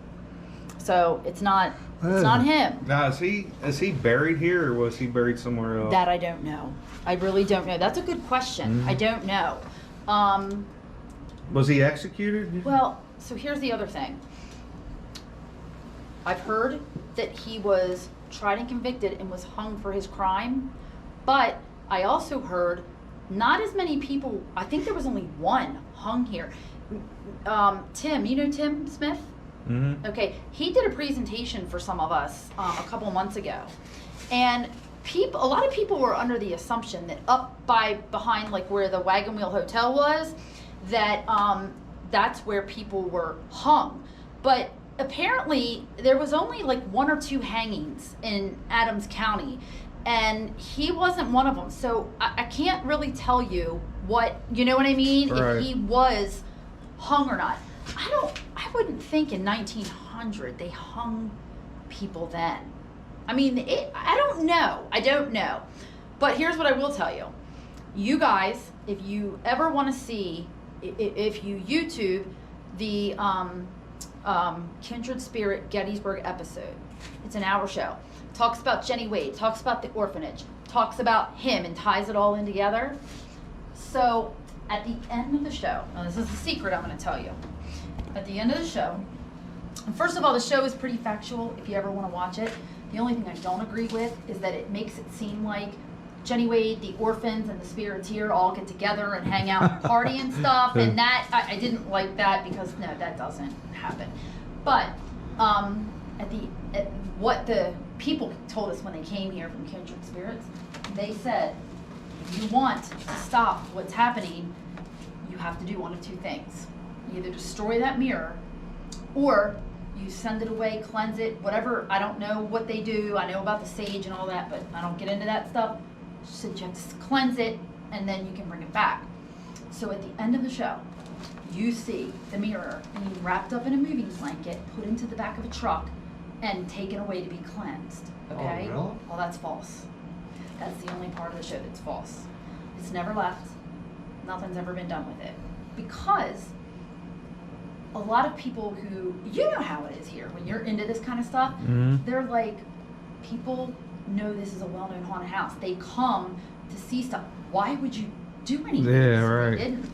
So it's not him. Now, is he buried here or was he buried somewhere else? That I don't know. I really don't know. That's a good question. Mm-hmm. I don't know. Was he executed? Well, so here's the other thing. I've heard that he was tried and convicted and was hung for his crime, but I also heard not as many people. I think there was only one hung here. Tim, you know Tim Smith? Mm-hmm. Okay, he did a presentation for some of us a couple months ago, and a lot of people were under the assumption that behind like where the Wagon Wheel Hotel was, that that's where people were hung, but apparently there was only like 1 or 2 hangings in Adams County, and he wasn't one of them. So I can't really tell you what, you know what I mean, Right. if he was hung or not. I wouldn't think in 1900 they hung people then. I don't know. But here's what I will tell you. You guys, if you ever want to see, if you YouTube the Kindred Spirit Gettysburg episode, it's an hour show. Talks about Jenny Wade, talks about the orphanage, talks about him, and ties it all in together. So at the end of the show, now this is a secret I'm going to tell you. At the end of the show, and first of all, the show is pretty factual if you ever want to watch it. The only thing I don't agree with is that it makes it seem like Jenny Wade, the orphans, and the spirits here all get together and hang out and party and stuff. And that, I didn't like that because, no, that doesn't happen. But what the people told us when they came here from Kindred Spirits, they said, if you want to stop what's happening, you have to do one of 2 things. You either destroy that mirror, or you send it away, cleanse it, whatever. I don't know what they do. I know about the sage and all that, but I don't get into that stuff. So you have to cleanse it, and then you can bring it back. So at the end of the show, you see the mirror being wrapped up in a moving blanket, put into the back of a truck, and taken away to be cleansed. Okay? Oh, really? Well, that's false. That's the only part of the show that's false. It's never left. Nothing's ever been done with it. Because a lot of people who, you know how it is here, when you're into this kind of stuff, they're like, people know this is a well-known haunted house. They come to see stuff. Why would you do anything? Yeah, So right. they didn't.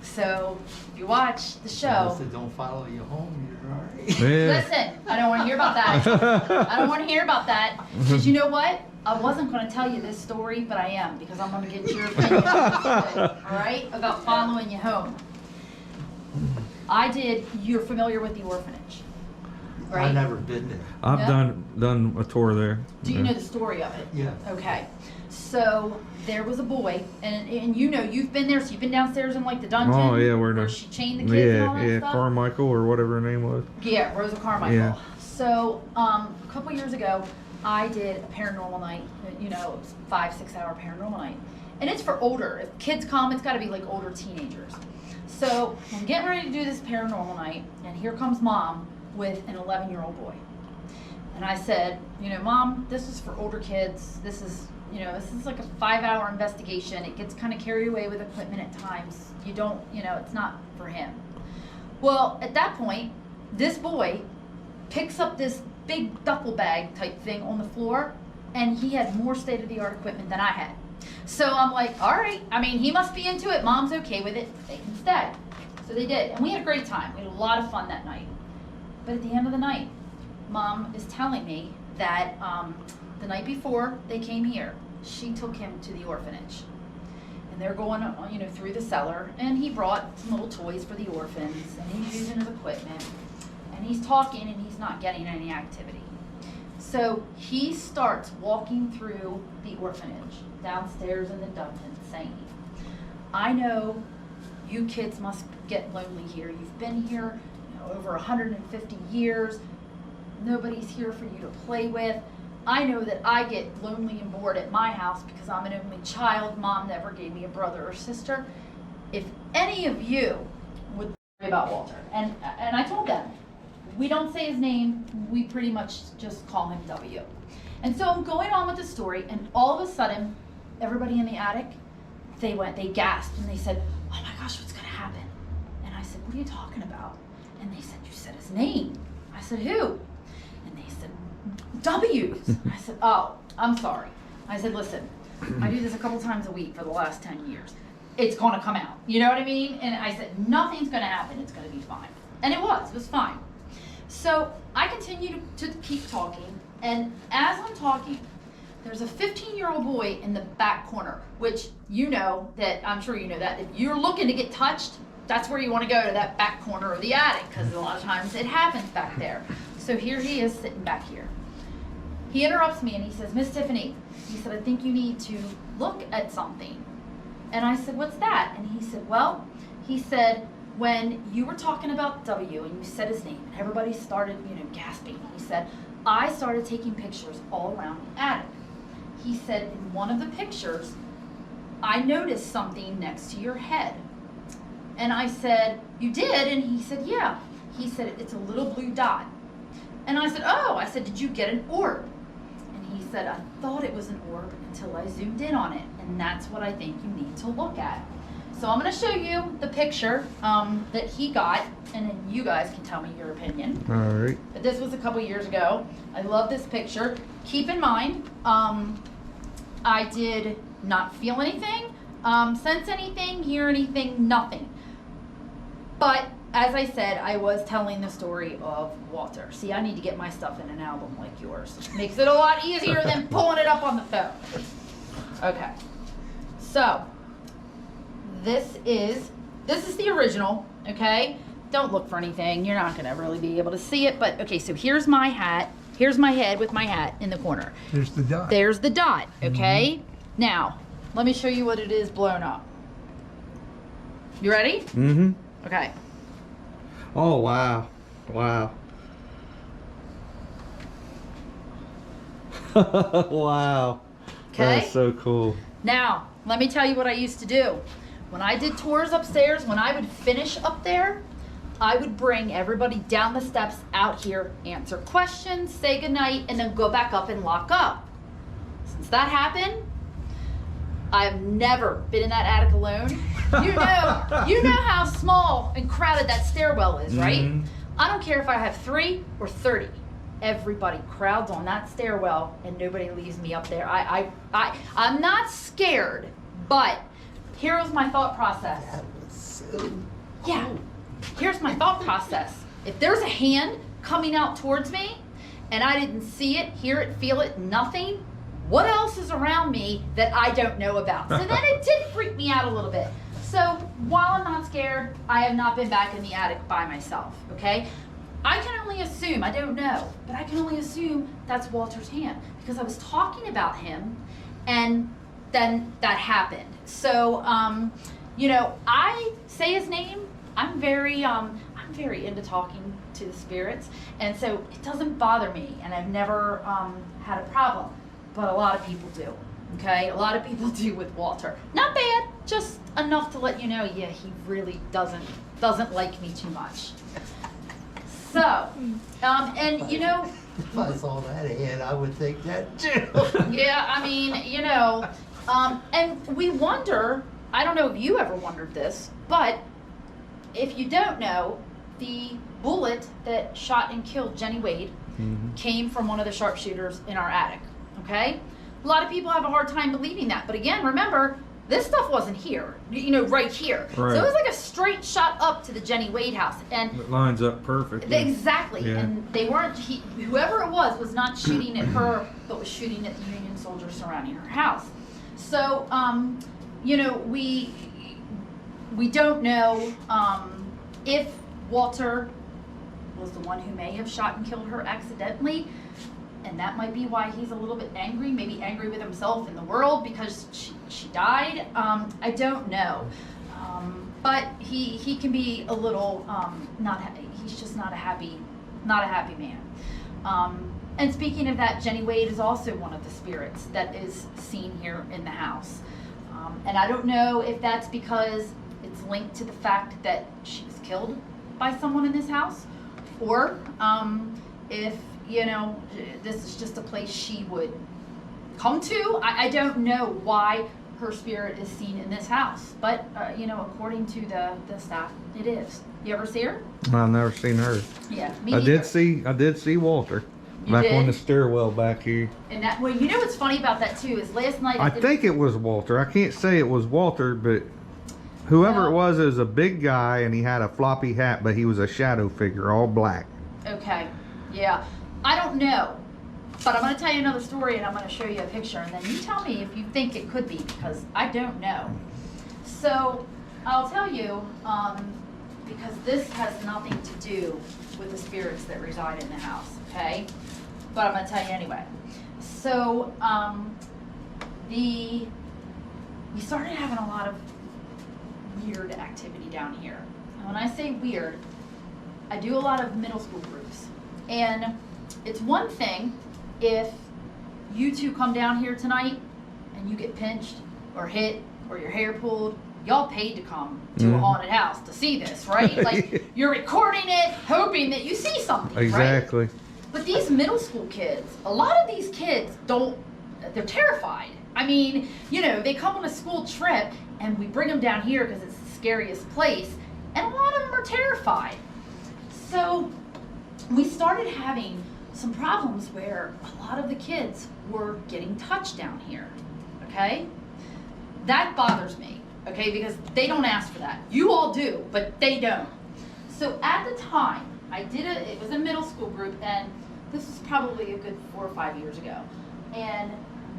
So if you watch the show, Unless they don't follow you home, you're all right. Yeah. listen, I don't want to hear about that. I don't want to hear about that. Because you know what? I wasn't going to tell you this story, but I am, because I'm going to get your opinion on it, all right, about following you home. You're familiar with the orphanage, right? I've never been there. I've Yeah. done a tour there. Do you know the story of it? Yeah. Okay. So there was a boy, and you know, you've been there, so you've been downstairs in like the dungeon. Oh yeah, where she chained the kids and all that stuff. Carmichael or whatever her name was. Yeah, Rosa Carmichael. Yeah. So a couple years ago, I did a paranormal night. You know, it was 5-6 hour paranormal night, and it's for older. If kids come, it's got to be like older teenagers. So I'm getting ready to do this paranormal night, and here comes Mom with an 11-year-old boy. And I said, you know, Mom, this is for older kids. This is, you know, this is like a 5-hour investigation. It gets kind of carried away with equipment at times. You don't, you know, it's not for him. Well, at that point, this boy picks up this big duffel bag type thing on the floor, and he had more state-of-the-art equipment than I had. So I'm like, all right, I mean, he must be into it. Mom's okay with it. They can stay. So they did, and we had a great time. We had a lot of fun that night. But at the end of the night, Mom is telling me that the night before they came here, she took him to the orphanage. And they're going, you know, through the cellar, and he brought some little toys for the orphans, and he's using his equipment, and he's talking, and he's not getting any activity. So he starts walking through the orphanage, downstairs in the dungeon, saying, I know you kids must get lonely here. You've been here, you know, over 150 years. Nobody's here for you to play with. I know that I get lonely and bored at my house because I'm an only child. Mom never gave me a brother or sister. If any of you would worry about Walter, and I told them, we don't say his name, we pretty much just call him W. And so I'm going on with the story, and all of a sudden, everybody in the attic, they gasped, and they said, oh my gosh, what's gonna happen? And I said, what are you talking about? And they said, you said his name. I said, who? And they said, W's. I said, oh, I'm sorry. I said, listen, I do this a couple times a week for the last 10 years. It's gonna come out, you know what I mean? And I said, nothing's gonna happen, it's gonna be fine. And it was fine. So I continue to keep talking, and as I'm talking, there's a 15-year-old boy in the back corner, which you know that, I'm sure you know that, if you're looking to get touched, that's where you want to go, to that back corner of the attic, because a lot of times it happens back there. So here he is sitting back here. He interrupts me and he says, Miss Tiffany, he said, I think you need to look at something. And I said, what's that? And he said, well, he said, when you were talking about W and you said his name and everybody started, you know, gasping, he said, I started taking pictures all around the attic. He said, in one of the pictures, I noticed something next to your head. And I said, you did? And he said, yeah. He said, it's a little blue dot. And I said, oh, I said, did you get an orb? And he said, I thought it was an orb until I zoomed in on it. And that's what I think you need to look at. So I'm going to show you the picture that he got, and then you guys can tell me your opinion. All right. But this was a couple years ago. I love this picture. Keep in mind, I did not feel anything, sense anything, hear anything, nothing. But as I said, I was telling the story of Walter. See, I need to get my stuff in an album like yours. Makes it a lot easier than pulling it up on the phone. Okay. So, this is the original, okay? Don't look for anything. You're not gonna really be able to see it, but okay, so here's my hat. Here's my head with my hat in the corner. There's the dot. There's the dot, okay? Now, let me show you what it is blown up. You ready? Mm-hmm. Okay. Oh, wow. Wow. Wow. Okay. That's so cool. Now, let me tell you what I used to do. When I did tours upstairs, when I would finish up there, I would bring everybody down the steps out here, answer questions, say goodnight, and then go back up and lock up. Since that happened, I've never been in that attic alone. You know how small and crowded that stairwell is, right? Mm-hmm. I don't care if I have 3 or 30. Everybody crowds on that stairwell and nobody leaves me up there. I'm not scared, but here was my thought process. That was so cool. Yeah, here's my thought process. If there's a hand coming out towards me and I didn't see it, hear it, feel it, nothing, what else is around me that I don't know about? So then it did freak me out a little bit. So while I'm not scared, I have not been back in the attic by myself, okay? I can only assume, I don't know, but I can only assume that's Walter's hand because I was talking about him and then that happened. So, you know, I say his name. I'm very into talking to the spirits, and so it doesn't bother me, and I've never had a problem. But a lot of people do. Okay, a lot of people do with Walter. Not bad, just enough to let you know. Yeah, he really doesn't like me too much. So, and you know. If I saw that head, I would think that too. Yeah, I mean, you know, and we wonder, I don't know if you ever wondered this, but if you don't know, the bullet that shot and killed Jenny Wade came from one of the sharpshooters in our attic, okay? A lot of people have a hard time believing that, but again, remember, this stuff wasn't here, you know, right here. Right. So it was like a straight shot up to the Jenny Wade house. And It lines up perfectly. exactly, Yeah. and they weren't, whoever it was not shooting at her, but was shooting at the Union soldiers surrounding her house. So, you know, we don't know if Walter was the one who may have shot and killed her accidentally, and that might be why he's a little bit angry, maybe angry with himself and the world because she died. I don't know. But he can be a little he's just not a happy man. And speaking of that, Jenny Wade is also one of the spirits that is seen here in the house. And I don't know if that's because it's linked to the fact that she was killed by someone in this house, or if, you know, this is just a place she would come to. I don't know why her spirit is seen in this house, but you know, according to the staff, it is. You ever see her? I've never seen her. Yeah, me I neither. did see Walter You back did? on the stairwell back here. And that, well, you know what's funny about that too is last night. I think it was Walter. I can't say it was Walter, but whoever it was a big guy, and he had a floppy hat, but he was a shadow figure, all black. Okay, yeah, I don't know, but I'm going to tell you another story, and I'm going to show you a picture, and then you tell me if you think it could be, because I don't know. So I'll tell you, because this has nothing to do with the spirits that reside in the house, okay? But I'm going to tell you anyway. So we started having a lot of weird activity down here. And when I say weird, I do a lot of middle school groups. And it's one thing if you two come down here tonight and you get pinched or hit or your hair pulled. Y'all paid to come to a haunted house to see this, right? Like, you're recording it, hoping that you see something, Exactly. right? But these middle school kids, a lot of these kids they're terrified. I mean, you know, they come on a school trip and we bring them down here because it's the scariest place, and a lot of them are terrified. So we started having some problems where a lot of the kids were getting touched down here, okay? That bothers me, okay, because they don't ask for that. You all do, but they don't. So at the time, it was a middle school group, and this was probably a good 4 or 5 years ago. And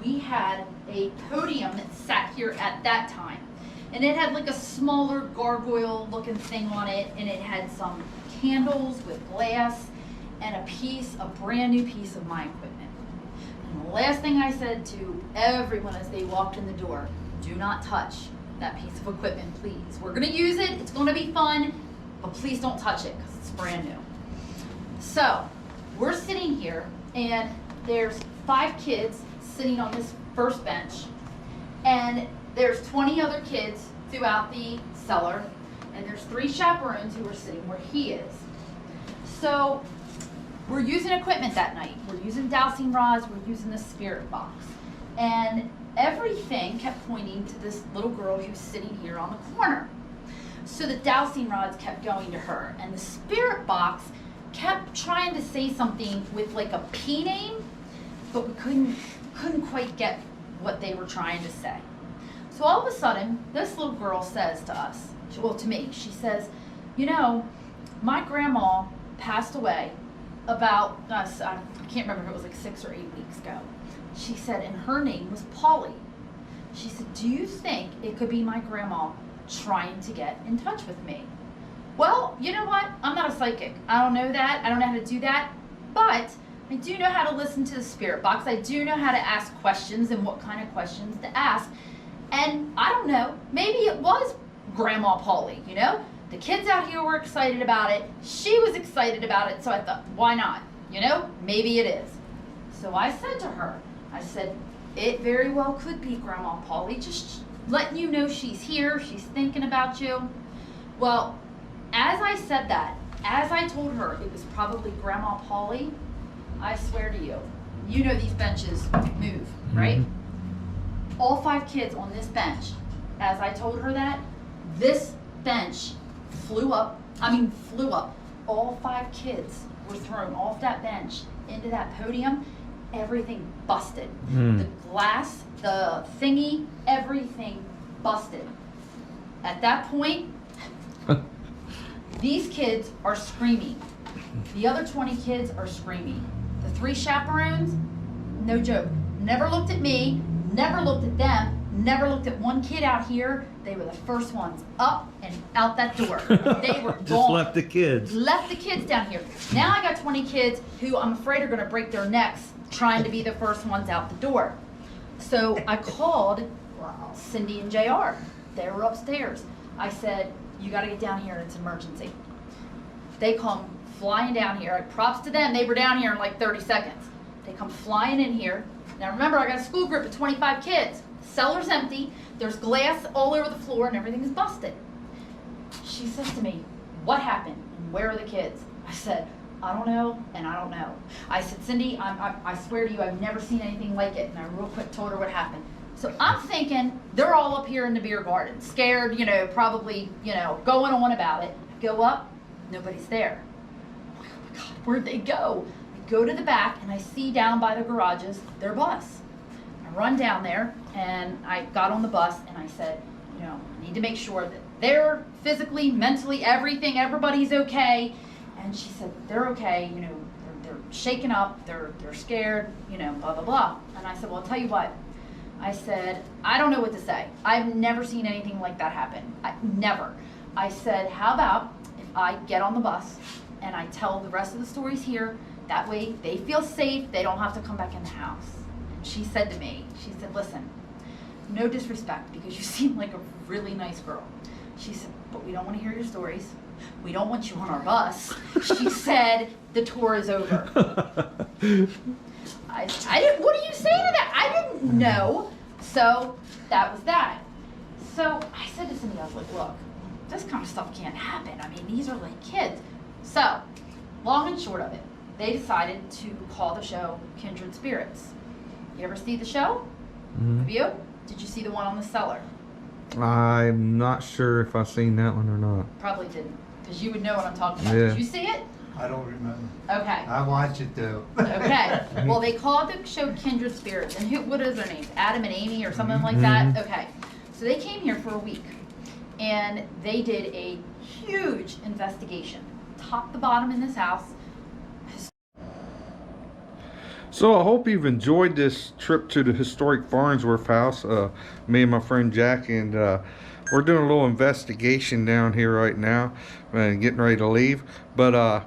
we had a podium that sat here at that time. And it had like a smaller gargoyle looking thing on it, and it had some candles with glass and a brand new piece of my equipment. And the last thing I said to everyone as they walked in the door, do not touch that piece of equipment, please. We're gonna use it, it's gonna be fun, but please don't touch it because it's brand new. So we're sitting here, and there's 5 kids sitting on this first bench, and there's 20 other kids throughout the cellar, and there's 3 chaperones who are sitting where he is. So we're using equipment that night. We're using dowsing rods, we're using the spirit box, and everything kept pointing to this little girl who's sitting here on the corner. So the dowsing rods kept going to her, and the spirit box kept trying to say something with like a P name, but we couldn't quite get what they were trying to say. So all of a sudden, this little girl says to us, well, to me, she says, you know, my grandma passed away about, I can't remember if it was like 6 or 8 weeks ago. She said, and her name was Polly. She said, do you think it could be my grandma trying to get in touch with me? Well, you know what? I'm not a psychic. I don't know that. I don't know how to do that. But I do know how to listen to the spirit box. I do know how to ask questions and what kind of questions to ask. And I don't know, maybe it was Grandma Polly, you know? The kids out here were excited about it. She was excited about it, so I thought, why not? You know, maybe it is. So I said to her, I said, it very well could be Grandma Polly, just letting you know she's here, she's thinking about you. Well, as I said that, as I told her it was probably Grandma Polly, I swear to you, you know these benches move, right? All 5 kids on this bench, as I told her that, this bench flew up. All 5 kids were thrown off that bench into that podium. Everything busted. The glass, the thingy, everything busted. At that point, these kids are screaming. The other 20 kids are screaming. The 3 chaperones, no joke, never looked at me, never looked at them, never looked at one kid out here. They were the first ones up and out that door. They were Just gone. left the kids. Left the kids down here. Now I got 20 kids who I'm afraid are going to break their necks trying to be the first ones out the door. So I called Cindy and JR. They were upstairs. I said, you got to get down here. It's an emergency. They come flying down here. Props to them. They were down here in like 30 seconds. They come flying in here. Now remember, I got a school group of 25 kids. Cellar's empty. There's glass all over the floor and everything is busted. She says to me, what happened? And where are the kids? I said, I don't know, and I don't know. I said, Cindy, I swear to you, I've never seen anything like it. And I real quick told her what happened. So I'm thinking they're all up here in the beer garden, scared, you know, probably, you know, going on about it. I go up, nobody's there. I'm like, oh my God, where'd they go? I go to the back and I see down by the garages their bus. I run down there and I got on the bus and I said, you know, I need to make sure that they're physically, mentally, everything, everybody's okay. And she said, they're okay, you know, they're shaken up, they're scared, you know, blah, blah, blah. And I said, well, I'll tell you what. I said, I don't know what to say. I've never seen anything like that happen. Never. I said, how about if I get on the bus and I tell the rest of the stories here, that way they feel safe, they don't have to come back in the house. And she said to me, she said, listen, no disrespect because you seem like a really nice girl. She said, but we don't want to hear your stories. We don't want you on our bus. She said, the tour is over. I didn't, what do you say to that? I didn't know. So that was that. So I said to Cindy, I was like, look, this kind of stuff can't happen. I mean, these are like kids. So long and short of it, they decided to call the show Kindred Spirits. You ever see the show? Have you? Did you see the one on the Cellar? I'm not sure if I've seen that one or not. Probably didn't, because you would know what I'm talking about. Yeah. Did you see it? I don't remember. Okay. I watch it though. Okay. Well, they called the show Kindred Spirits. And what is their names? Adam and Amy or something like that? Okay. So they came here for a week. And they did a huge investigation. Top to bottom in this house. So I hope you've enjoyed this trip to the historic Farnsworth house. Me and my friend Jack, and we're doing a little investigation down here right now and getting ready to leave. But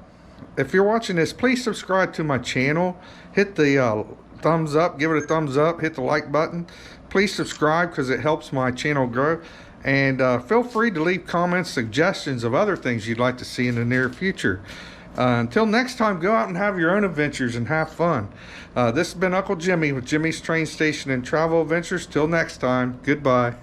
if you're watching this, please subscribe to my channel. Hit the thumbs up, give it a thumbs up, hit the like button. Please subscribe because it helps my channel grow. And feel free to leave comments, suggestions of other things you'd like to see in the near future. Until next time, go out and have your own adventures and have fun. This has been Uncle Jimmy with Jimmy's Train Station and Travel Adventures. Till next time, goodbye.